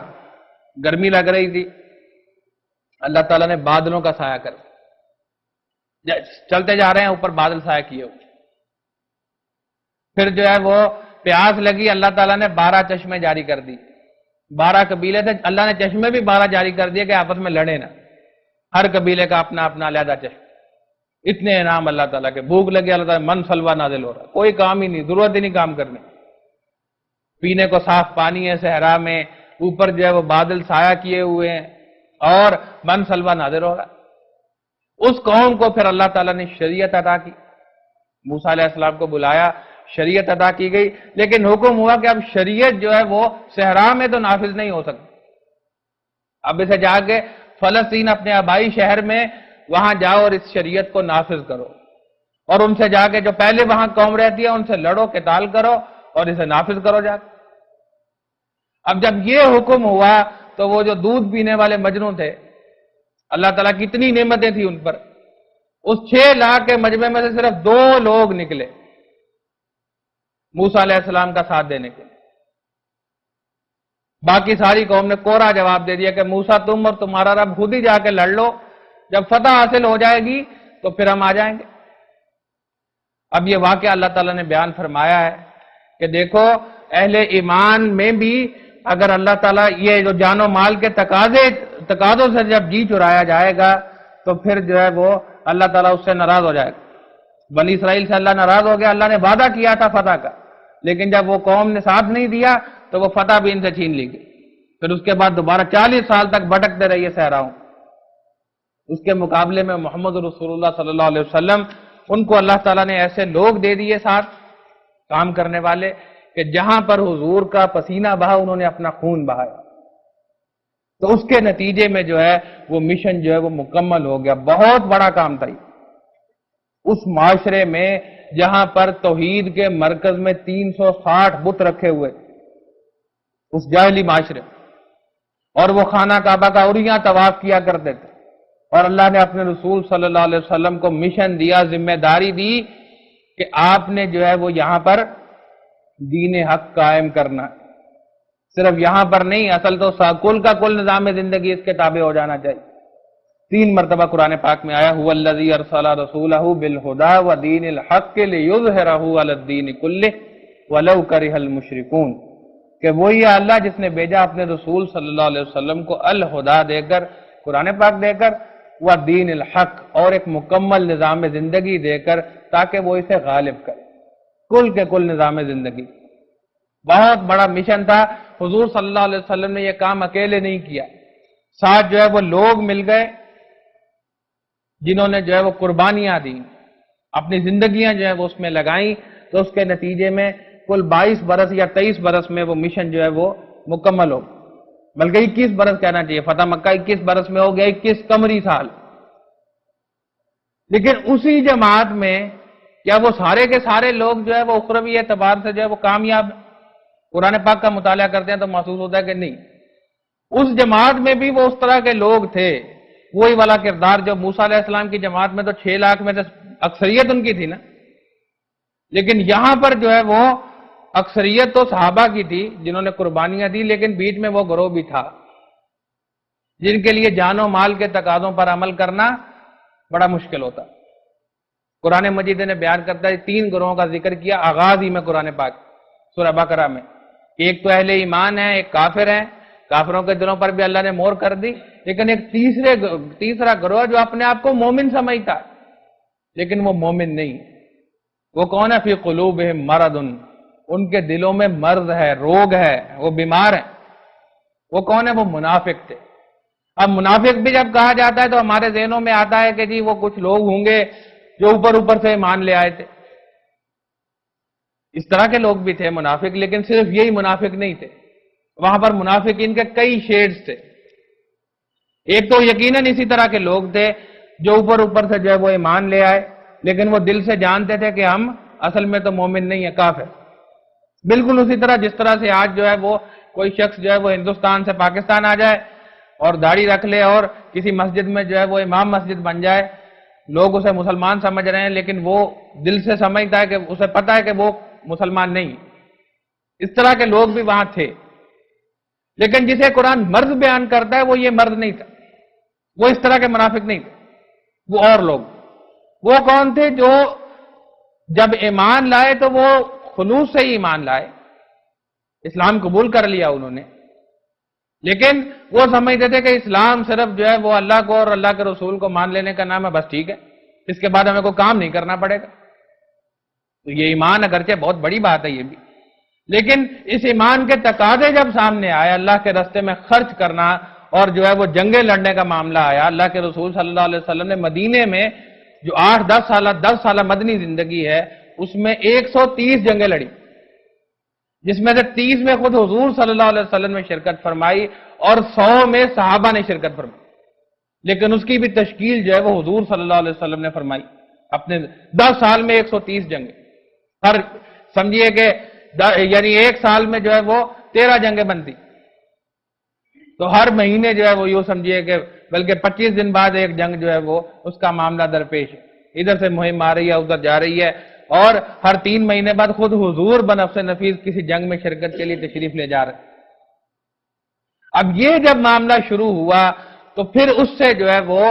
گرمی لگ رہی تھی، اللہ تعالیٰ نے بادلوں کا سایہ کر دیا، چلتے جا رہے ہیں اوپر بادل سایہ کیے ہوئے، پھر جو ہے وہ پیاس لگی، اللہ تعالیٰ نے 12 چشمے جاری کر دی، 12 قبیلے تھے، اللہ نے چشمے بھی 12 جاری کر دیے کہ آپس میں لڑے نہ، ہر قبیلے کا اپنا اپنا علیحدہ چشمہ، اتنے انعام اللہ تعالیٰ کے، بھوک لگی اللہ تعالیٰ من سلوا نازل ہو رہا، کوئی کام ہی نہیں، ضرورت ہی نہیں کام کرنے، پینے کو صاف پانی ہے صحرا میں، اوپر جو ہے وہ بادل سایہ کیے ہوئے ہیں اور من سلوا نازل ہو رہا۔ اس قوم کو پھر اللہ تعالیٰ نے شریعت عطا کی، موسیٰ علیہ السلام کو بلایا، شریعت عطا کی گئی، لیکن حکم ہوا کہ اب شریعت جو ہے وہ صحرا میں تو نافذ نہیں ہو سکتی، اب اسے جا کے فلسطین اپنے آبائی شہر میں وہاں جاؤ اور اس شریعت کو نافذ کرو، اور ان سے جا کے جو پہلے وہاں قوم رہتی ہے ان سے لڑو، قتال کرو اور اسے نافذ کرو جا کے۔ اب جب یہ حکم ہوا تو وہ جو دودھ پینے والے مجنو تھے، اللہ تعالیٰ کی اتنی نعمتیں تھیں ان پر، اس 6 لاکھ کے مجمع میں سے صرف 2 لوگ نکلے موسیٰ علیہ السلام کا ساتھ دینے کے، باقی ساری قوم نے کوڑا جواب دے دیا کہ موسیٰ تم اور تمہارا رب خود ہی جا کے لڑ لو، جب فتح حاصل ہو جائے گی تو پھر ہم آ جائیں گے۔ اب یہ واقعہ اللہ تعالیٰ نے بیان فرمایا ہے کہ دیکھو اہل ایمان میں بھی اگر اللہ تعالیٰ یہ جو جان و مال کے تقاضوں سے جب جی چرایا جائے گا تو پھر جو ہے وہ اللہ تعالیٰ اس سے ناراض ہو جائے گا۔ بنی اسرائیل سے اللہ ناراض ہو گیا، اللہ نے وعدہ کیا تھا فتح کا، لیکن جب وہ قوم نے ساتھ نہیں دیا تو وہ فتح بھی ان سے چھین لی گئی، پھر اس کے بعد دوبارہ 40 سال تک بھٹکتے رہیے صحراؤں۔ اس کے مقابلے میں محمد رسول اللہ صلی اللہ علیہ وسلم، ان کو اللہ تعالیٰ نے ایسے لوگ دے دیے ساتھ کام کرنے والے کہ جہاں پر حضور کا پسینہ بہا انہوں نے اپنا خون بہایا، تو اس کے نتیجے میں جو ہے وہ مشن جو ہے وہ مکمل ہو گیا۔ بہت بڑا کام تھا اس معاشرے میں جہاں پر توحید کے مرکز میں 360 بت رکھے ہوئے، اس جاہلی معاشرے، اور وہ خانہ کعبہ کا اوریاں طواف کیا کرتے تھے، اور اللہ نے اپنے رسول صلی اللہ علیہ وسلم کو مشن دیا، ذمہ داری دی کہ آپ نے جو ہے وہ یہاں پر دین حق قائم کرنا، صرف یہاں پر نہیں، اصل تو کل کا کل نظام زندگی اس کے تابع ہو جانا چاہیے۔ 3 مرتبہ قرآن پاک میں آیا هو الذی ارسل رسولہ بالہدی ودین الحق لیظہرہ علی الدین کلہ ولو کرہ المشرکون، کہ وہی ہے اللہ جس نے بھیجا اپنے رسول صلی اللہ علیہ وسلم کو الہدی دے کر، قرآن پاک دے کر، ودین الحق، اور ایک مکمل نظام زندگی دے کر، تاکہ وہ اسے غالب کرے، کل کے کل نظام زندگی۔ بہت بڑا مشن تھا، حضور صلی اللہ علیہ وسلم نے یہ کام اکیلے نہیں کیا، ساتھ جو ہے وہ لوگ مل گئے جنہوں نے جو ہے وہ قربانیاں دی، اپنی زندگیاں جو ہے وہ اس میں لگائیں، تو اس کے نتیجے میں کل 22 برس یا 23 برس میں وہ مشن جو ہے وہ مکمل ہو، بلکہ 21 برس کہنا چاہیے، فتح مکہ 21 برس میں ہو گیا، 21 قمری سال۔ لیکن اسی جماعت میں کیا وہ سارے کے سارے لوگ جو ہے وہ اخروی اعتبار سے جو ہے وہ کامیاب ہیں؟ قرآن پاک کا مطالعہ کرتے ہیں تو محسوس ہوتا ہے کہ نہیں، اس جماعت میں بھی وہ اس طرح کے لوگ تھے، وہی والا کردار جو موسیٰ علیہ السلام کی جماعت میں تو 6 لاکھ میں سے اکثریت ان کی تھی نا، لیکن یہاں پر جو ہے وہ اکثریت تو صحابہ کی تھی جنہوں نے قربانیاں دی، لیکن بیچ میں وہ گروہ بھی تھا جن کے لیے جان و مال کے تقاضوں پر عمل کرنا بڑا مشکل ہوتا۔ قرآن مجید نے بیان کرتا ہے 3 گروہوں کا ذکر کیا آغاز ہی میں قرآن پاک سورہ بقرہ میں، ایک تو اہل ایمان ہے، ایک کافر ہیں، کافروں کے دلوں پر بھی اللہ نے مہر کر دی، لیکن ایک تیسرا گروہ جو اپنے آپ کو مومن سمجھتا ہے لیکن وہ مومن نہیں۔ وہ کون ہے؟ فی قلوبہم مرض، ان کے دلوں میں مرض ہے، روگ ہے، وہ بیمار ہیں۔ وہ کون ہے؟ وہ منافق تھے۔ اب منافق بھی جب کہا جاتا ہے تو ہمارے ذہنوں میں آتا ہے کہ جی وہ کچھ لوگ ہوں گے جو اوپر سے ایمان لے آئے تھے، اس طرح کے لوگ بھی تھے منافق، لیکن صرف یہی منافق نہیں تھے، وہاں پر منافقین کے کئی شیڈز تھے۔ ایک تو یقیناً اسی طرح کے لوگ تھے جو اوپر سے جو ہے وہ ایمان لے آئے، لیکن وہ دل سے جانتے تھے کہ ہم اصل میں تو مومن نہیں ہے، کافر۔ بالکل اسی طرح جس طرح سے آج جو ہے وہ کوئی شخص جو ہے وہ ہندوستان سے پاکستان آ جائے اور داڑھی رکھ لے اور کسی مسجد میں جو ہے وہ امام مسجد بن جائے، لوگ اسے مسلمان سمجھ رہے ہیں لیکن وہ دل سے سمجھتا ہے کہ اسے پتا ہے کہ وہ مسلمان نہیں۔ اس طرح کے لوگ بھی وہاں تھے، لیکن جسے قرآن مرد بیان کرتا ہے وہ یہ مرد نہیں تھا، وہ اس طرح کے منافق نہیں تھے، وہ اور لوگ۔ وہ کون تھے؟ جو جب ایمان لائے تو وہ خلوص سے ہی ایمان لائے، اسلام قبول کر لیا انہوں نے، لیکن وہ سمجھتے تھے کہ اسلام صرف جو ہے وہ اللہ کو اور اللہ کے رسول کو مان لینے کا نام ہے، بس ٹھیک ہے، اس کے بعد ہمیں کوئی کام نہیں کرنا پڑے گا۔ تو یہ ایمان اگرچہ بہت بڑی بات ہے یہ بھی، لیکن اس ایمان کے تقاضے جب سامنے آئے، اللہ کے راستے میں خرچ کرنا اور جو ہے وہ جنگیں لڑنے کا معاملہ آیا، اللہ کے رسول صلی اللہ علیہ وسلم نے مدینے میں جو 10 سالہ مدنی زندگی ہے اس میں 130 جنگیں لڑی، جس میں سے 30 میں خود حضور صلی اللہ علیہ وسلم نے شرکت فرمائی اور 100 میں صحابہ نے شرکت فرمائی، لیکن اس کی بھی تشکیل جو ہے وہ حضور صلی اللہ علیہ وسلم نے فرمائی اپنے 10 سال میں 130 جنگیں۔ ہر سمجھیے کہ یعنی ایک سال میں جو ہے وہ 13 جنگیں بنتی، تو ہر مہینے جو ہے وہ یوں سمجھیے کہ بلکہ 25 دن بعد ایک جنگ جو ہے وہ اس کا معاملہ درپیش ہے، ادھر سے مہم آ رہی ہے ادھر جا رہی ہے، اور ہر 3 مہینے بعد خود حضور بنفس نفیس کسی جنگ میں شرکت کے لیے تشریف لے جا رہے۔ اب یہ جب معاملہ شروع ہوا تو پھر اس سے جو ہے وہ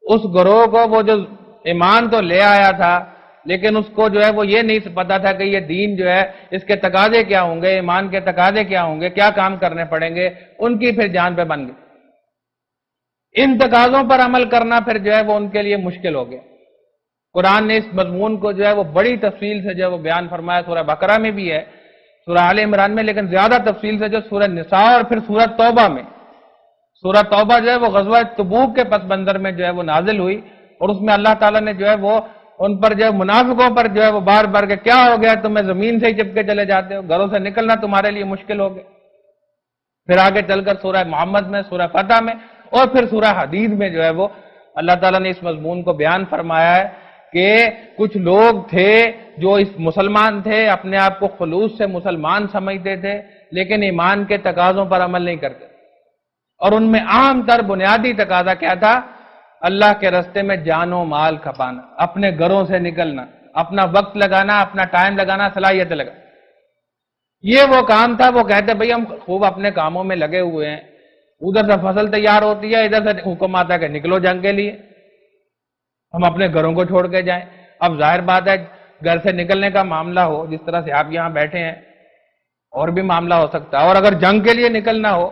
اس گروہ کو وہ جو ایمان تو لے آیا تھا لیکن اس کو جو ہے وہ یہ نہیں پتا تھا کہ یہ دین جو ہے اس کے تقاضے کیا ہوں گے، ایمان کے تقاضے کیا ہوں گے، کیا کام کرنے پڑیں گے، ان کی پھر جان پہ بن گئی۔ ان تقاضوں پر عمل کرنا پھر جو ہے وہ ان کے لیے مشکل ہو گیا۔ قرآن نے اس مضمون کو جو ہے وہ بڑی تفصیل سے جو ہے وہ بیان فرمایا، سورہ بقرہ میں بھی ہے، سورہ آل عمران میں، لیکن زیادہ تفصیل سے جو سورہ نساء اور پھر سورہ توبہ میں۔ سورہ توبہ جو ہے وہ غزوہ تبوک کے پس منظر میں جو ہے وہ نازل ہوئی، اور اس میں اللہ تعالیٰ نے جو ہے وہ ان پر جو منافقوں پر جو ہے وہ بار بار کہ کیا ہو گیا تمہیں زمین سے ہی چپکے چلے جاتے ہو، گھروں سے نکلنا تمہارے لیے مشکل ہو گیا۔ پھر آگے چل کر سورہ محمد میں، سورہ فتح میں، اور پھر سورہ حدید میں جو ہے وہ اللہ تعالیٰ نے اس مضمون کو بیان فرمایا ہے کہ کچھ لوگ تھے جو اس مسلمان تھے، اپنے آپ کو خلوص سے مسلمان سمجھتے تھے لیکن ایمان کے تقاضوں پر عمل نہیں کرتے، اور ان میں عام تر بنیادی تقاضا کیا تھا؟ اللہ کے راستے میں جان و مال کھپانا، اپنے گھروں سے نکلنا، اپنا وقت لگانا، اپنا ٹائم لگانا، صلاحیت لگانا۔ یہ وہ کام تھا۔ وہ کہتے بھئی ہم خوب اپنے کاموں میں لگے ہوئے ہیں، ادھر سے فصل تیار ہوتی ہے، ادھر سے حکم آتا ہے کہ نکلو جنگ کے لیے، ہم اپنے گھروں کو چھوڑ کے جائیں۔ اب ظاہر بات ہے گھر سے نکلنے کا معاملہ ہو، جس طرح سے آپ یہاں بیٹھے ہیں، اور بھی معاملہ ہو سکتا ہے، اور اگر جنگ کے لیے نکلنا ہو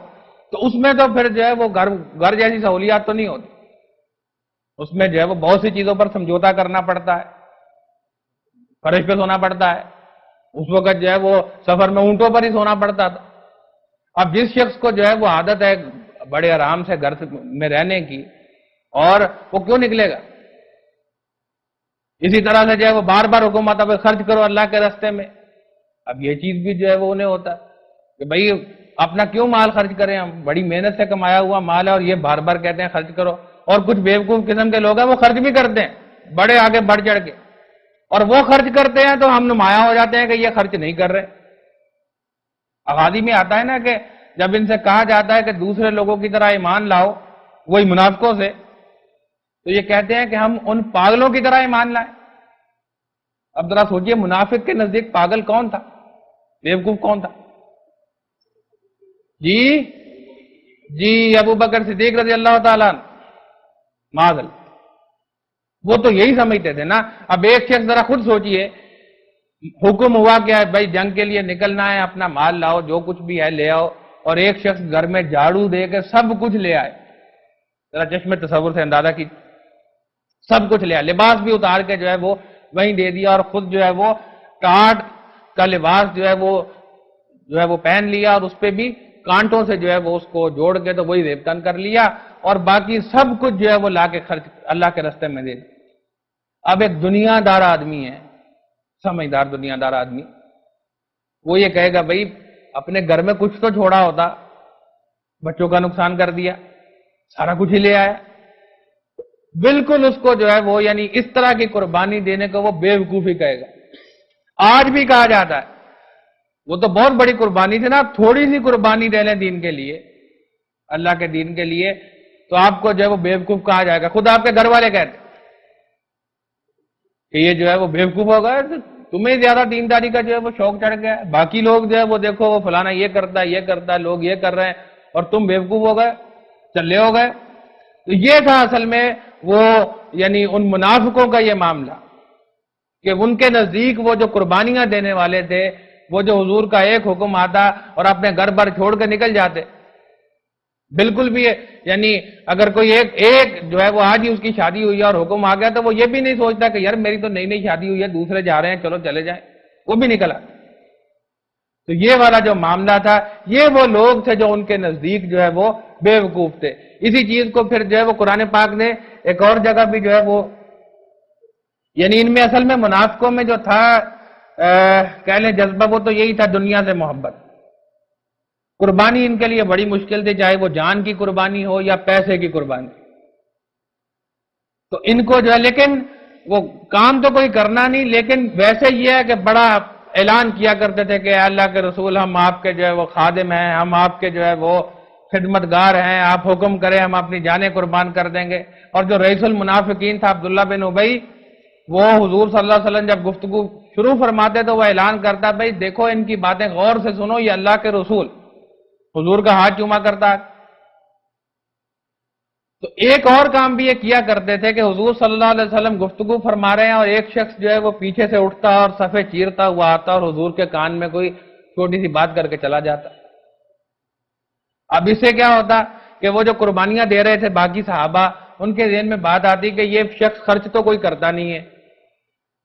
تو اس میں تو پھر جو ہے وہ گھر جیسی سہولیات تو نہیں ہوتی، اس میں جو ہے وہ بہت سی چیزوں پر سمجھوتا کرنا پڑتا ہے، فرش پہ سونا پڑتا ہے، اس وقت جو ہے وہ سفر میں اونٹوں پر ہی سونا پڑتا تھا۔ اب جس شخص کو جو ہے وہ عادت ہے بڑے آرام سے گھر میں رہنے کی، اور وہ کیوں نکلے گا؟ اسی طرح سے جو ہے وہ بار بار حکم آتا ہے خرچ کرو اللہ کے راستے میں۔ اب یہ چیز بھی جو ہے وہ انہیں ہوتا ہے کہ بھئی اپنا کیوں مال خرچ کریں، ہم بڑی محنت سے کمایا ہوا مال ہے اور یہ بار بار کہتے ہیں خرچ کرو۔ اور کچھ بیوقوف قسم کے لوگ ہیں وہ خرچ بھی کرتے ہیں بڑے آگے بڑھ چڑھ کے، اور وہ خرچ کرتے ہیں تو ہم نمایاں ہو جاتے ہیں کہ یہ خرچ نہیں کر رہے۔ احادی میں آتا ہے نا کہ جب ان سے کہا جاتا ہے کہ دوسرے لوگوں کی طرح ایمان لاؤ، وہی منافقوں سے، تو یہ کہتے ہیں کہ ہم ان پاگلوں کی طرح ایمان لائیں۔ اب ذرا سوچئے منافق کے نزدیک پاگل کون تھا، بیوقوف کون تھا؟ جی ابو بکر صدیق رضی اللہ تعالیٰ عنہ، معاذ اللہ، وہ تو یہی سمجھتے تھے نا۔ اب ایک شخص ذرا خود سوچئے، حکم ہوا کہ بھائی جنگ کے لیے نکلنا ہے، اپنا مال لاؤ، جو کچھ بھی ہے لے آؤ، اور ایک شخص گھر میں جھاڑو دے کے سب کچھ لے آئے، ذرا چشم تصور سے اندازہ کی، سب کچھ لے آئے، لباس بھی اتار کے جو ہے وہ وہیں دے دیا، اور خود جو ہے وہ کاٹ کا لباس جو ہے وہ پہن لیا، اور اس پہ بھی کانٹوں سے جو ہے وہ اس کو جوڑ کے تو وہی ریبتن کر لیا، اور باقی سب کچھ جو ہے وہ لا کے خرچ اللہ کے راستے میں دے دیا۔ اب ایک دنیا دار آدمی ہے، سمجھدار دنیا دار آدمی، وہ یہ کہے گا بھئی اپنے گھر میں کچھ تو چھوڑا ہوتا، بچوں کا نقصان کر دیا، سارا کچھ ہی لے آیا۔ بالکل اس کو جو ہے وہ یعنی اس طرح کی قربانی دینے کو وہ بیوقوفی کہے گا۔ آج بھی کہا جاتا ہے وہ تو بہت بڑی قربانی تھی نا، تھوڑی سی قربانی دے لیں دین کے لیے، اللہ کے دین کے لیے، تو آپ کو جو ہے وہ بیوقوف کہا جائے گا۔ خود آپ کے گھر والے کہتے کہ یہ جو ہے وہ بیوقوف ہوگا، تمہیں زیادہ دینداری کا جو ہے وہ شوق چڑھ گیا ہے، باقی لوگ جو ہے وہ دیکھو وہ فلانا یہ کرتا ہے، لوگ یہ کر رہے ہیں اور تم بیوقوف ہو گئے، چلے ہو گئے۔ تو یہ تھا اصل میں وہ یعنی ان منافقوں کا یہ معاملہ کہ ان کے نزدیک وہ جو قربانیاں دینے والے تھے، وہ جو حضور کا ایک حکم آتا اور اپنے گھر بر چھوڑ کے نکل جاتے، بالکل بھی یعنی اگر کوئی ایک جو ہے وہ آج ہی اس کی شادی ہوئی ہے اور حکم آ گیا تو وہ یہ بھی نہیں سوچتا کہ یار میری تو نئی شادی ہوئی ہے، دوسرے جا رہے ہیں، چلو چلے جائیں، وہ بھی نکلا۔ تو یہ والا جو معاملہ تھا، یہ وہ لوگ تھے جو ان کے نزدیک جو ہے وہ بے وقوف تھے۔ اسی چیز کو پھر جو ہے وہ قرآن پاک نے ایک اور جگہ بھی جو ہے وہ یعنی ان میں اصل میں منافقوں میں جو تھا کہہ لیں جذبہ، وہ تو یہی تھا دنیا سے محبت۔ قربانی ان کے لیے بڑی مشکل تھی، چاہے وہ جان کی قربانی ہو یا پیسے کی قربانی۔ تو ان کو جو ہے لیکن وہ کام تو کوئی کرنا نہیں، لیکن ویسے یہ ہے کہ بڑا اعلان کیا کرتے تھے کہ اللہ کے رسول ہم آپ کے جو ہے وہ خادم ہیں، ہم آپ کے جو ہے وہ خدمتگار ہیں، آپ حکم کریں ہم اپنی جانیں قربان کر دیں گے۔ اور جو رئیس المنافقین تھا عبداللہ بن ابی، وہ حضور صلی اللہ علیہ وسلم جب گفتگو شروع فرماتے تو وہ اعلان کرتا بھائی دیکھو ان کی باتیں غور سے سنو، یہ اللہ کے رسول، حضور کا ہاتھ چوما کرتا۔ تو ایک اور کام بھی یہ کیا کرتے تھے کہ حضور صلی اللہ علیہ وسلم گفتگو فرما رہے ہیں اور ایک شخص جو ہے وہ پیچھے سے اٹھتا اور صفے چیرتا ہوا آتا اور حضور کے کان میں کوئی چھوٹی سی بات کر کے چلا جاتا۔ اب اس سے کیا ہوتا کہ وہ جو قربانیاں دے رہے تھے باقی صحابہ، ان کے ذہن میں بات آتی کہ یہ شخص خرچ تو کوئی کرتا نہیں ہے،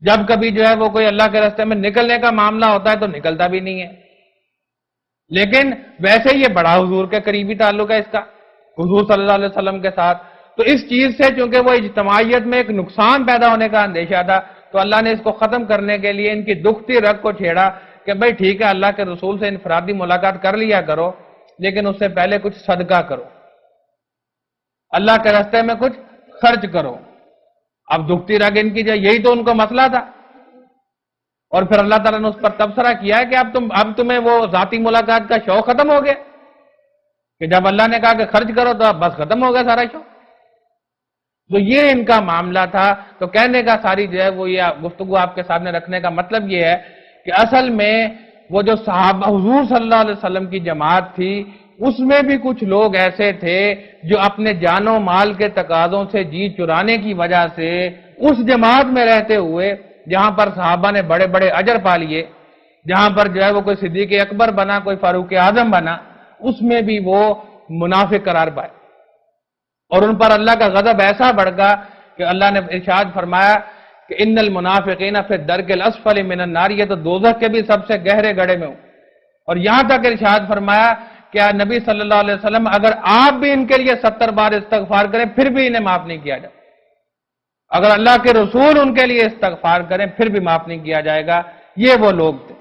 جب کبھی جو ہے وہ کوئی اللہ کے راستے میں نکلنے کا معاملہ ہوتا ہے تو نکلتا بھی نہیں ہے، لیکن ویسے یہ بڑا حضور کے قریبی تعلق ہے اس کا حضور صلی اللہ علیہ وسلم کے ساتھ۔ تو اس چیز سے چونکہ وہ اجتماعیت میں ایک نقصان پیدا ہونے کا اندیشہ تھا، تو اللہ نے اس کو ختم کرنے کے لیے ان کی دکھتی رگ کو چھیڑا کہ بھائی ٹھیک ہے اللہ کے رسول سے انفرادی ملاقات کر لیا کرو، لیکن اس سے پہلے کچھ صدقہ کرو، اللہ کے راستے میں کچھ خرچ کرو۔ اب دکھتی رگ ان کی جو یہی تو ان کو مسئلہ تھا، اور پھر اللہ تعالیٰ نے اس پر تبصرہ کیا ہے کہ اب تمہیں وہ ذاتی ملاقات کا شوق ختم ہو گیا کہ جب اللہ نے کہا کہ خرچ کرو تو اب بس ختم ہو گیا سارا شوق۔ تو یہ ان کا معاملہ تھا۔ تو کہنے کا ساری جو ہے وہ یہ گفتگو آپ کے سامنے رکھنے کا مطلب یہ ہے کہ اصل میں وہ جو صحابہ حضور صلی اللہ علیہ وسلم کی جماعت تھی، اس میں بھی کچھ لوگ ایسے تھے جو اپنے جان و مال کے تقاضوں سے جی چرانے کی وجہ سے اس جماعت میں رہتے ہوئے جہاں پر صحابہ نے بڑے بڑے اجر پا لیے، جہاں پر جو ہے وہ کوئی صدیق اکبر بنا، کوئی فاروق اعظم بنا، اس میں بھی وہ منافق قرار پائے، اور ان پر اللہ کا غضب ایسا بڑھ گیا کہ اللہ نے ارشاد فرمایا کہ ان المنافقین فی الدرک الاسفل من النار، یہ تو دوزخ کے بھی سب سے گہرے گڑھے میں ہوں۔ اور یہاں تک ارشاد فرمایا کہ نبی صلی اللہ علیہ وسلم اگر آپ بھی ان کے لیے 70 بار استغفار کریں پھر بھی انہیں معاف نہیں کیا جائے، اگر اللہ کے رسول ان کے لیے استغفار کریں پھر بھی معاف نہیں کیا جائے گا۔ یہ وہ لوگ تھے۔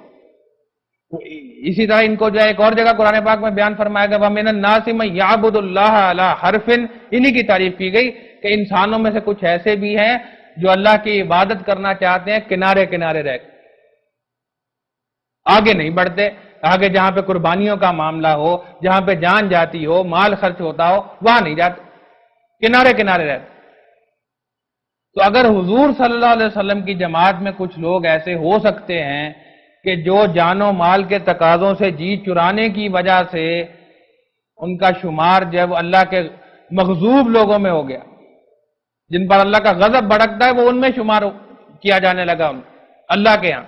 اسی طرح ان کو جو ہے ایک اور جگہ قرآن پاک میں بیان فرمایا گیا وَمِنَ النَّاسِ مَن يَعْبُدُ اللَّهَ عَلَى حَرْفٍ، انہی کی تعریف کی گئی کہ انسانوں میں سے کچھ ایسے بھی ہیں جو اللہ کی عبادت کرنا چاہتے ہیں کنارے کنارے رہ کے، آگے نہیں بڑھتے، آگے جہاں پہ قربانیوں کا معاملہ ہو، جہاں پہ جان جاتی ہو، مال خرچ ہوتا ہو، وہاں نہیں جاتے، کنارے کنارے رہتے۔ تو اگر حضور صلی اللہ علیہ وسلم کی جماعت میں کچھ لوگ ایسے ہو سکتے ہیں کہ جو جان و مال کے تقاضوں سے جی چرانے کی وجہ سے ان کا شمار جب اللہ کے مغضوب لوگوں میں ہو گیا، جن پر اللہ کا غضب بھڑکتا ہے، وہ ان میں شمار کیا جانے لگا اللہ کے ہاں،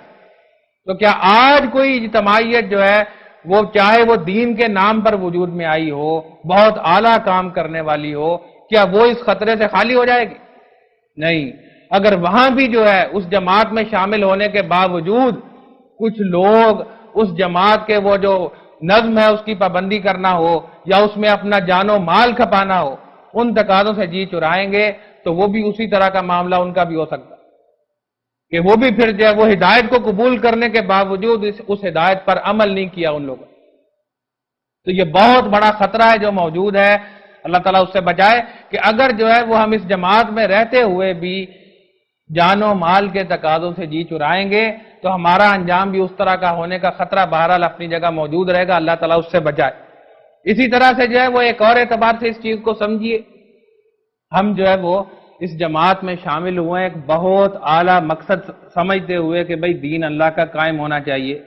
تو کیا آج کوئی اجتماعیت جو ہے وہ چاہے وہ دین کے نام پر وجود میں آئی ہو، بہت اعلیٰ کام کرنے والی ہو، کیا وہ اس خطرے سے خالی ہو جائے گی؟ نہیں۔ اگر وہاں بھی جو ہے اس جماعت میں شامل ہونے کے باوجود کچھ لوگ اس جماعت کے وہ جو نظم ہے اس کی پابندی کرنا ہو یا اس میں اپنا جان و مال کھپانا ہو، ان تقاضوں سے جی چرائیں گے تو وہ بھی اسی طرح کا معاملہ ان کا بھی ہو سکتا ہے کہ وہ بھی پھر جو ہے وہ ہدایت کو قبول کرنے کے باوجود اس ہدایت پر عمل نہیں کیا ان لوگوں۔ تو یہ بہت بڑا خطرہ ہے جو موجود ہے، اللہ تعالیٰ اس سے بچائے کہ اگر جو ہے وہ ہم اس جماعت میں رہتے ہوئے بھی جان و مال کے تقاضوں سے جی چرائیں گے تو ہمارا انجام بھی اس طرح کا ہونے کا خطرہ بہرحال اپنی جگہ موجود رہے گا، اللہ تعالیٰ اس سے بچائے۔ اسی طرح سے جو ہے وہ ایک اور اعتبار سے اس چیز کو سمجھیے، ہم جو ہے وہ اس جماعت میں شامل ہوئے ایک بہت اعلیٰ مقصد سمجھتے ہوئے کہ بھئی دین اللہ کا قائم ہونا چاہیے.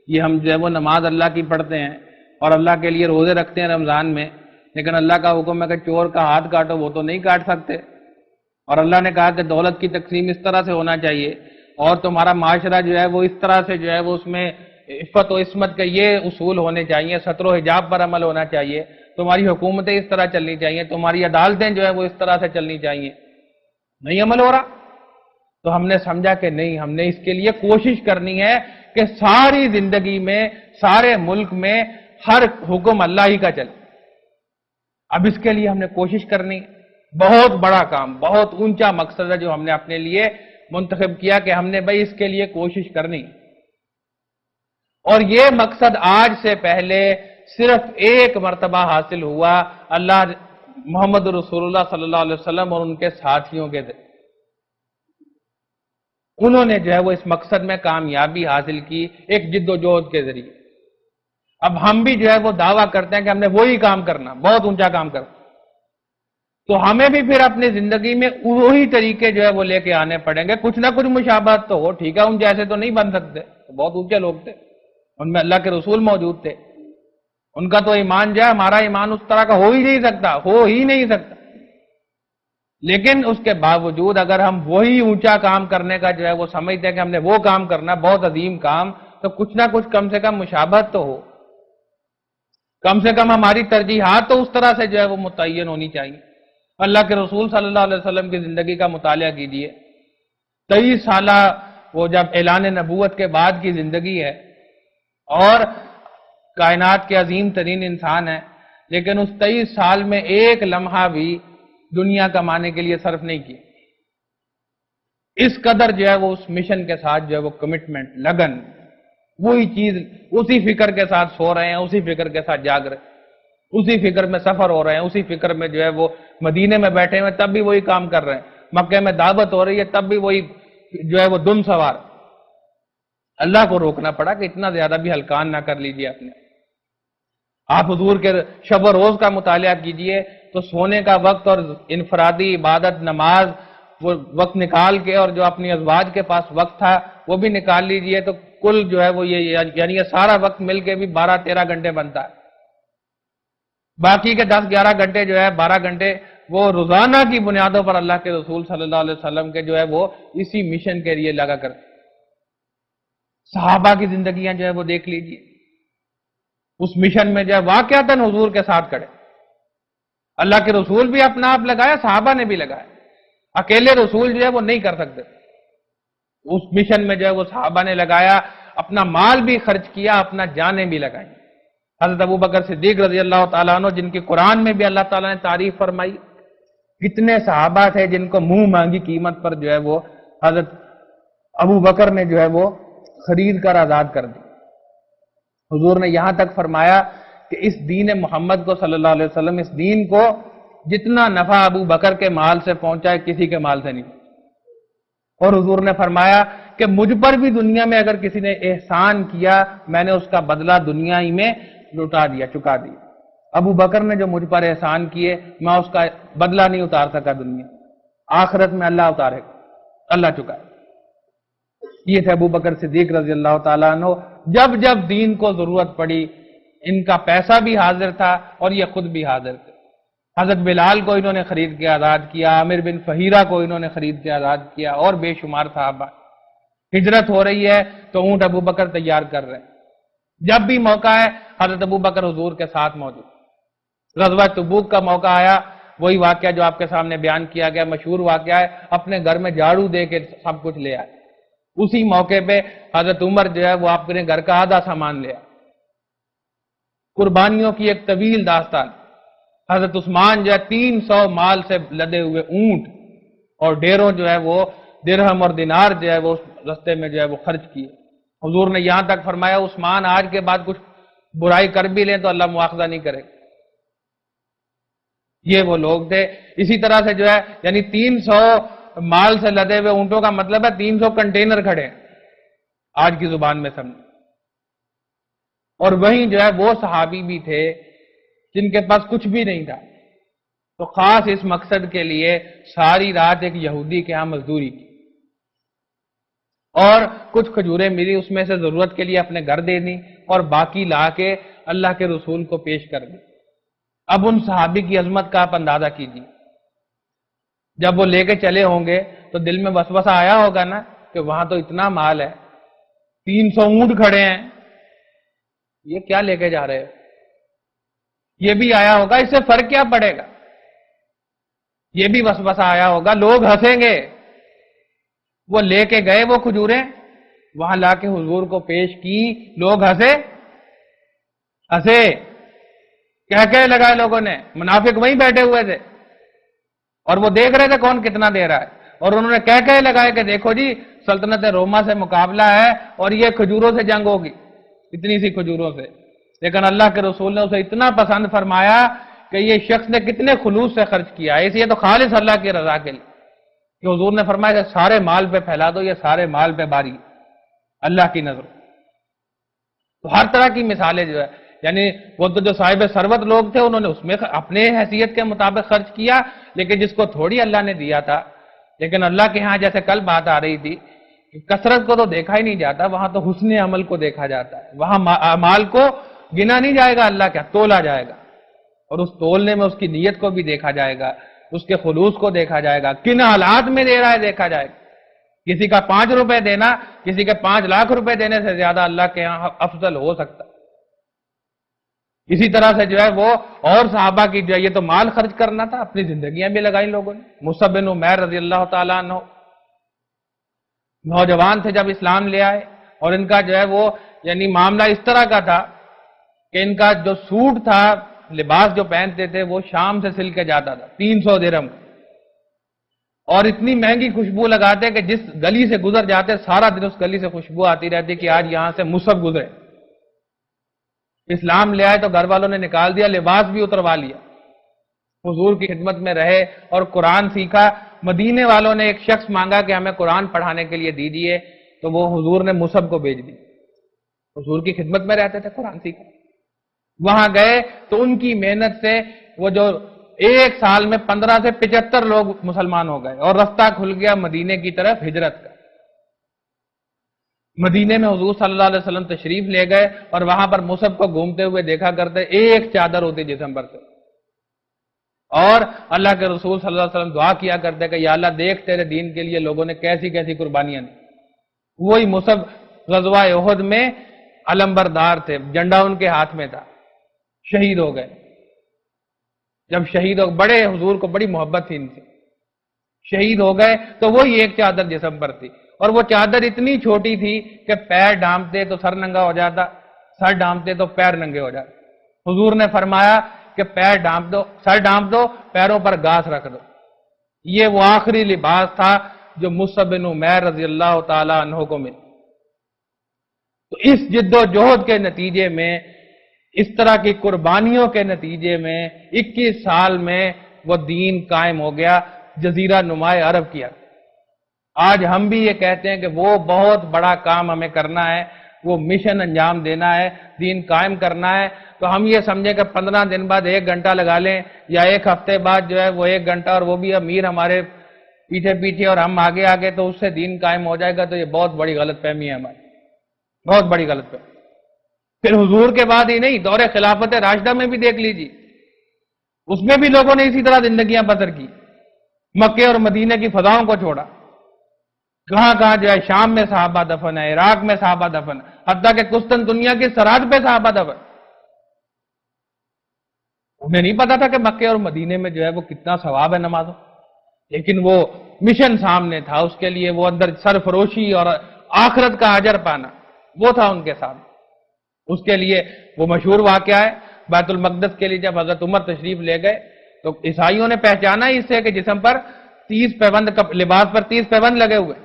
یہ ہم جو ہے وہ نماز اللہ کی پڑھتے ہیں اور اللہ کے لیے روزے رکھتے ہیں رمضان میں، لیکن اللہ کا حکم ہے کہ چور کا ہاتھ کاٹو، وہ تو نہیں کاٹ سکتے. اور اللہ نے کہا کہ دولت کی تقسیم اس طرح سے ہونا چاہیے اور تمہارا معاشرہ جو ہے وہ اس طرح سے جو ہے وہ اس میں عفت و عصمت کے یہ اصول ہونے چاہیے، ستر و حجاب پر عمل ہونا چاہیے، تمہاری حکومتیں اس طرح چلنی چاہیے، تمہاری عدالتیں جو ہے وہ اس طرح سے چلنی چاہیے. نہیں عمل ہو رہا تو ہم نے سمجھا کہ نہیں، ہم نے اس کے لیے کوشش کرنی ہے کہ ساری زندگی میں سارے ملک میں ہر حکم اللہ ہی کا چلے. اب اس کے لیے ہم نے کوشش کرنی، بہت بڑا کام، بہت اونچا مقصد ہے جو ہم نے اپنے لیے منتخب کیا کہ ہم نے بھائی اس کے لیے کوشش کرنی. اور یہ مقصد آج سے پہلے صرف ایک مرتبہ حاصل ہوا اللہ محمد رسول اللہ صلی اللہ علیہ وسلم اور ان کے ساتھیوں کے ذریعے. انہوں نے جو ہے وہ اس مقصد میں کامیابی حاصل کی ایک جد و جہد کے ذریعے. اب ہم بھی جو ہے وہ دعویٰ کرتے ہیں کہ ہم نے وہی کام کرنا، بہت اونچا کام کرنا، تو ہمیں بھی پھر اپنی زندگی میں وہی طریقے جو ہے وہ لے کے آنے پڑیں گے. کچھ نہ کچھ مشابہت تو ہو، ٹھیک ہے ان جیسے تو نہیں بن سکتے، بہت اونچے لوگ تھے، ان میں اللہ کے رسول موجود تھے، ان کا تو ایمان جو ہے ہمارا ایمان اس طرح کا ہو ہی نہیں سکتا. لیکن اس کے باوجود اگر ہم وہی اونچا کام کرنے کا جو ہے وہ سمجھتے ہیں کہ ہم نے وہ کام کرنا، بہت عظیم کام، تو کچھ نہ کچھ کم سے کم مشابہت تو ہو، کم سے کم ہماری ترجیحات تو اس طرح سے جو ہے وہ متعین ہونی چاہیے. اللہ کے رسول صلی اللہ علیہ وسلم کی زندگی کا مطالعہ کیجئے. 23 سالہ وہ جب اعلان نبوت کے بعد کی زندگی ہے اور کائنات کے عظیم ترین انسان ہے، لیکن اس 23 سال میں ایک لمحہ بھی دنیا کمانے کے لیے صرف نہیں کیا. اس قدر جو ہے وہ اس مشن کے ساتھ جو ہے وہ کمٹمنٹ، لگن، وہی چیز، اسی فکر کے ساتھ سو رہے ہیں، اسی فکر کے ساتھ جاگ رہے ہیں، اسی فکر میں سفر ہو رہے ہیں، اسی فکر میں جو ہے وہ مدینے میں بیٹھے ہوئے تب بھی وہی کام کر رہے ہیں، مکے میں دعوت ہو رہی ہے تب بھی وہی جو ہے وہ دم سوار. اللہ کو روکنا پڑا کہ اتنا زیادہ بھی ہلکان نہ کر لیجئے اپنے. آپ حضور کے شب و روز کا مطالعہ کیجئے تو سونے کا وقت اور انفرادی عبادت، نماز، وہ وقت نکال کے، اور جو اپنی ازواج کے پاس وقت تھا وہ بھی نکال لیجئے تو کل جو ہے وہ یعنی یہ سارا وقت مل کے بھی 12-13 گھنٹے بنتا ہے. باقی کے 10-11 گھنٹے جو ہے 12 گھنٹے وہ روزانہ کی بنیادوں پر اللہ کے رسول صلی اللہ علیہ وسلم کے جو ہے وہ اسی مشن کے لیے لگا کرتے. صحابہ کی زندگیاں جو ہے وہ دیکھ لیجئے، اس مشن میں جو ہے واقعتاً حضور کے ساتھ کھڑے. اللہ کے رسول بھی اپنا آپ لگایا، صحابہ نے بھی لگایا. اکیلے رسول جو ہے وہ نہیں کر سکتے. اس مشن میں جو ہے وہ صحابہ نے لگایا، اپنا مال بھی خرچ کیا، اپنا جانیں بھی لگائیں. حضرت ابو بکر صدیق رضی اللہ تعالیٰ عنہ، جن کی قرآن میں بھی اللہ تعالیٰ نے تعریف فرمائی. کتنے صحابہ تھے جن کو منہ مانگی قیمت پر جو ہے وہ حضرت ابو بکر نے جو ہے وہ خرید کر آزاد کر دی. حضور نے یہاں تک فرمایا کہ اس دین محمد کو صلی اللہ علیہ وسلم، اس دین کو جتنا نفع ابو بکر کے مال سے پہنچا ہے کسی کے مال سے نہیں. اور حضور نے فرمایا کہ مجھ پر بھی دنیا میں اگر کسی نے احسان کیا، میں نے اس کا بدلہ دنیا ہی میں لوٹا دیا، چکا دیا. ابو بکر نے جو مجھ پر احسان کیے، میں اس کا بدلہ نہیں اتار سکا دنیا، آخرت میں اللہ اتارے گا، اللہ چکائے. یہ تھے ابو بکر صدیق رضی اللہ تعالیٰ عنہ. جب جب دین کو ضرورت پڑی، ان کا پیسہ بھی حاضر تھا اور یہ خود بھی حاضر تھے. حضرت بلال کو انہوں نے خرید کے آزاد کیا، عامر بن فہیرہ کو انہوں نے خرید کے آزاد کیا، اور بے شمار صحابہ. ہجرت ہو رہی ہے تو اونٹ ابو بکر تیار کر رہے ہیں. جب بھی موقع ہے حضرت ابو بکر حضور کے ساتھ موجود. غزوہ تبوک کا موقع آیا، وہی واقعہ جو آپ کے سامنے بیان کیا گیا مشہور واقعہ ہے، اپنے گھر میں جھاڑو دے کے سب کچھ لے آئے. اسی موقع پہ حضرت عمر جو ہے وہ اپنے گھر کا آدھا سامان لے آئے. قربانیوں کی ایک طویل داستان. حضرت عثمان جو ہے 300 مال سے لدے ہوئے اونٹ اور ڈیروں جو ہے وہ درہم اور دینار جو ہے وہ اس رستے میں جو ہے وہ خرچ کیے. حضور نے یہاں تک فرمایا عثمان آج کے بعد کچھ برائی کر بھی لیں تو اللہ مواخذہ نہیں کرے. یہ وہ لوگ تھے. اسی طرح سے جو ہے یعنی 300 مال سے لدے ہوئے اونٹوں کا مطلب ہے 300 کنٹینر کھڑے ہیں آج کی زبان میں سمجھ. اور وہیں جو ہے وہ صحابی بھی تھے جن کے پاس کچھ بھی نہیں تھا. تو خاص اس مقصد کے لیے ساری رات ایک یہودی کے ہاں مزدوری کی اور کچھ کھجوریں ملی، اس میں سے ضرورت کے لیے اپنے گھر دے دی اور باقی لا کے اللہ کے رسول کو پیش کر دی۔ اب ان صحابی کی عظمت کا آپ اندازہ کیجیے، جب وہ لے کے چلے ہوں گے تو دل میں وسوسہ آیا ہوگا نا کہ وہاں تو اتنا مال ہے، 300 اونٹ کھڑے ہیں، یہ کیا لے کے جا رہے ہو؟ یہ بھی آیا ہوگا اس سے فرق کیا پڑے گا، یہ بھی وسوسہ آیا ہوگا، لوگ ہنسیں گے۔ وہ لے کے گئے وہ کھجوریں، وہاں لا کے حضور کو پیش کی، لوگ ہنسے، کہہ لگائے لوگوں نے، منافق وہیں بیٹھے ہوئے تھے اور وہ دیکھ رہے تھے کون کتنا دے رہا ہے، اور انہوں نے کہہ لگائے کہ دیکھو جی سلطنت روما سے مقابلہ ہے اور یہ کھجوروں سے جنگ ہوگی، اتنی سی کھجوروں سے۔ لیکن اللہ کے رسول نے اسے اتنا پسند فرمایا کہ یہ شخص نے کتنے خلوص سے خرچ کیا ہے، اس لیے تو خالص اللہ کی رضا کے لیے، کہ حضور نے فرمایا کہ سارے مال پہ پھیلا دو، یہ سارے مال پہ باری اللہ کی نظر۔ تو ہر طرح کی مثالیں جو ہے، یعنی وہ تو جو صاحب ثروت لوگ تھے انہوں نے اس میں اپنے حیثیت کے مطابق خرچ کیا، لیکن جس کو تھوڑی اللہ نے دیا تھا، لیکن اللہ کے ہاں جیسے کل بات آ رہی تھی کہ کثرت کو تو دیکھا ہی نہیں جاتا، وہاں تو حسن عمل کو دیکھا جاتا ہے، وہاں مال کو گنا نہیں جائے گا، اللہ کیا تولا جائے گا، اور اس تولنے میں اس کی نیت کو بھی دیکھا جائے گا، اس کے خلوص کو دیکھا جائے گا، کن حالات میں دے رہا ہے دیکھا جائے گا۔ کسی کا 5 روپے دینا کسی کے 5 لاکھ روپے دینے سے زیادہ اللہ کے یہاں افضل ہو سکتا۔ اسی طرح سے جو ہے وہ اور صحابہ کی جو ہے یہ تو مال خرچ کرنا تھا، اپنی زندگیاں بھی لگائیں لوگوں نے۔ مصعب بن عمیر رضی اللہ تعالیٰ عنہ نوجوان تھے جب اسلام لے آئے، اور ان کا جو ہے وہ یعنی معاملہ اس طرح کا تھا کہ ان کا جو سوٹ تھا، لباس جو پہنتے تھے وہ شام سے سل کے جاتا تھا 300 درہم، اور اتنی مہنگی خوشبو لگاتے کہ جس گلی سے گزر جاتے سارا دن اس گلی سے خوشبو آتی رہتی کہ آج یہاں سے مصعب گزرے۔ اسلام لے آئے تو گھر والوں نے نکال دیا، لباس بھی اتروا لیا، حضور کی خدمت میں رہے اور قرآن سیکھا۔ مدینے والوں نے ایک شخص مانگا کہ ہمیں قرآن پڑھانے کے لیے دیجیے، تو وہ حضور نے مصعب کو بھیج دی، حضور کی خدمت میں رہتے تھے، قرآن سیکھا۔ وہاں گئے تو ان کی محنت سے وہ جو 1 سال میں 15 سے 75 لوگ مسلمان ہو گئے، اور رستہ کھل گیا مدینے کی طرف ہجرت کا۔ مدینے میں حضور صلی اللہ علیہ وسلم تشریف لے گئے اور وہاں پر مصعب کو گھومتے ہوئے دیکھا کرتے، ایک چادر ہوتی جسم پر سے، اور اللہ کے رسول صلی اللہ علیہ وسلم دعا کیا کرتے کہ یا اللہ دیکھ تیرے دین کے لیے لوگوں نے کیسی کیسی قربانیاں دی۔ وہی مصعب غزوہ احد میں علمبردار تھے، جھنڈا ان کے ہاتھ میں تھا، شہید ہو گئے۔ جب شہید ہو بڑے حضور کو بڑی محبت تھی ان سے، شہید ہو گئے تو وہی ایک چادر جسم پر تھی، اور وہ چادر اتنی چھوٹی تھی کہ پیر ڈھانپتے تو سر ننگا ہو جاتا، سر ڈھانپتے تو پیر ننگے ہو جاتے۔ حضور نے فرمایا کہ پیر ڈھانپ دو، سر ڈھانپ دو، پیروں پر گھاس رکھ دو۔ یہ وہ آخری لباس تھا جو مصعب بن عمیر رضی اللہ تعالیٰ عنہ کو ملا۔ تو اس جد و جہد کے نتیجے میں، اس طرح کی قربانیوں کے نتیجے میں 21 سال میں وہ دین قائم ہو گیا جزیرہ نمائے عرب کیا۔ آج ہم بھی یہ کہتے ہیں کہ وہ بہت بڑا کام ہمیں کرنا ہے، وہ مشن انجام دینا ہے، دین قائم کرنا ہے، تو ہم یہ سمجھیں کہ 15 دن بعد 1 گھنٹہ لگا لیں، یا 1 ہفتے بعد جو ہے وہ 1 گھنٹہ، اور وہ بھی امیر ہمارے پیچھے پیچھے اور ہم آگے آگے، تو اس سے دین قائم ہو جائے گا۔ تو یہ بہت بڑی غلط فہمی ہے ہماری، بہت بڑی غلط فہمی۔ پھر حضور کے بعد ہی نہیں، دور خلافت راشدہ میں بھی دیکھ لیجیے، اس میں بھی لوگوں نے اسی طرح زندگیاں بسر کی، مکے اور مدینے کی فضاؤں کو چھوڑا۔ کہاں کہاں جو ہے شام میں صحابہ دفن ہے، عراق میں صحابہ دفن ہے، حتیٰ کہ قسطنطنیہ کی سرحد پہ صحابہ دفن۔ انہیں نہیں پتا تھا کہ مکے اور مدینے میں جو ہے وہ کتنا ثواب ہے نمازوں، لیکن وہ مشن سامنے تھا، اس کے لیے وہ اندر سرفروشی اور آخرت کا اجر پانا وہ تھا ان کے ساتھ۔ اس کے لیے وہ مشہور واقعہ ہے بیت المقدس کے لیے جب حضرت عمر تشریف لے گئے تو عیسائیوں نے پہچانا اس سے کہ جسم پر 30 پیوند، لباس پر 30 پیوند لگے ہوئے۔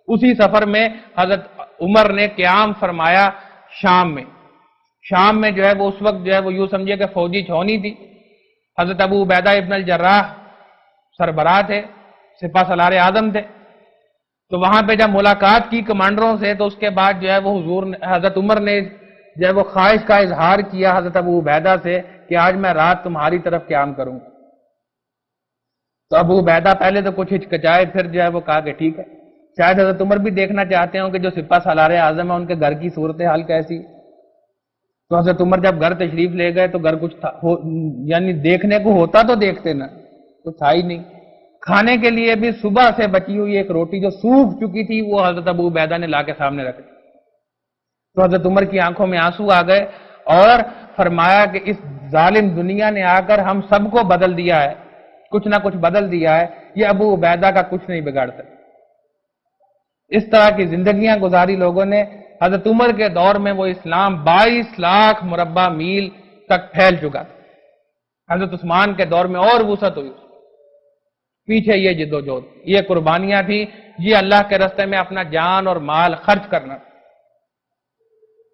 اسی سفر میں حضرت عمر نے قیام فرمایا شام میں جو ہے وہ اس وقت جو ہے وہ یوں سمجھے کہ فوجی چھونی تھی۔ حضرت ابو عبیدہ ابن الجراح سربراہ تھے، سپہ سالار اعظم تھے۔ تو وہاں پہ جب ملاقات کی کمانڈروں سے تو اس کے بعد جو ہے وہ حضرت عمر نے جو ہے وہ خواہش کا اظہار کیا حضرت ابو عبیدہ سے کہ آج میں رات تمہاری طرف قیام کروں گا۔ تو ابو عبیدہ پہلے تو کچھ ہچکچائے، پھر جو ہے وہ کہا کہ ٹھیک ہے۔ شاید حضرت عمر بھی دیکھنا چاہتے ہوں کہ جو سپہ سالار اعظم ہے ان کے گھر کی صورتحال کیسی۔ تو حضرت عمر جب گھر تشریف لے گئے تو گھر کچھ تھا یعنی دیکھنے کو ہوتا تو دیکھتے نا، کچھ تھا ہی نہیں۔ کھانے کے لیے بھی صبح سے بچی ہوئی ایک روٹی جو سوکھ چکی تھی وہ حضرت ابو عبیدہ نے لا کے سامنے رکھ دی۔ تو حضرت عمر کی آنکھوں میں آنسو آ گئے اور فرمایا کہ اس ظالم دنیا نے آ کر ہم سب کو بدل دیا ہے، کچھ نہ کچھ بدل دیا ہے، یہ ابو عبیدہ کا کچھ نہیں بگاڑ سکتا۔ اس طرح کی زندگیاں گزاری لوگوں نے۔ حضرت عمر کے دور میں وہ اسلام 22 لاکھ مربع میل تک پھیل چکا تھا۔ حضرت عثمان کے دور میں اور وسعت ہوئی، پیچھے یہ جد و جہد، یہ قربانیاں تھی، یہ اللہ کے راستے میں اپنا جان اور مال خرچ کرنا۔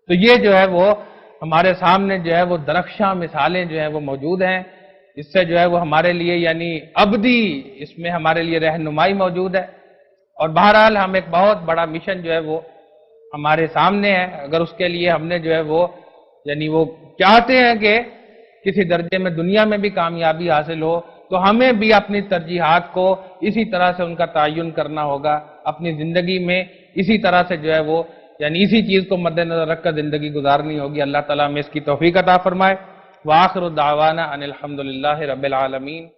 تو یہ جو ہے وہ ہمارے سامنے جو ہے وہ درخشاں مثالیں جو ہیں وہ موجود ہیں، اس سے جو ہے وہ ہمارے لیے یعنی ابدی اس میں ہمارے لیے رہنمائی موجود ہے۔ اور بہرحال ہم ایک بہت بڑا مشن جو ہے وہ ہمارے سامنے ہے، اگر اس کے لیے ہم نے جو ہے وہ یعنی وہ چاہتے ہیں کہ کسی درجے میں دنیا میں بھی کامیابی حاصل ہو، تو ہمیں بھی اپنی ترجیحات کو اسی طرح سے ان کا تعین کرنا ہوگا، اپنی زندگی میں اسی طرح سے جو ہے وہ یعنی اسی چیز کو مد نظر رکھ کر زندگی گزارنی ہوگی۔ اللہ تعالیٰ ہمیں اس کی توفیق عطا فرمائے۔ وآخر دعوانا ان الحمدللہ رب العالمین۔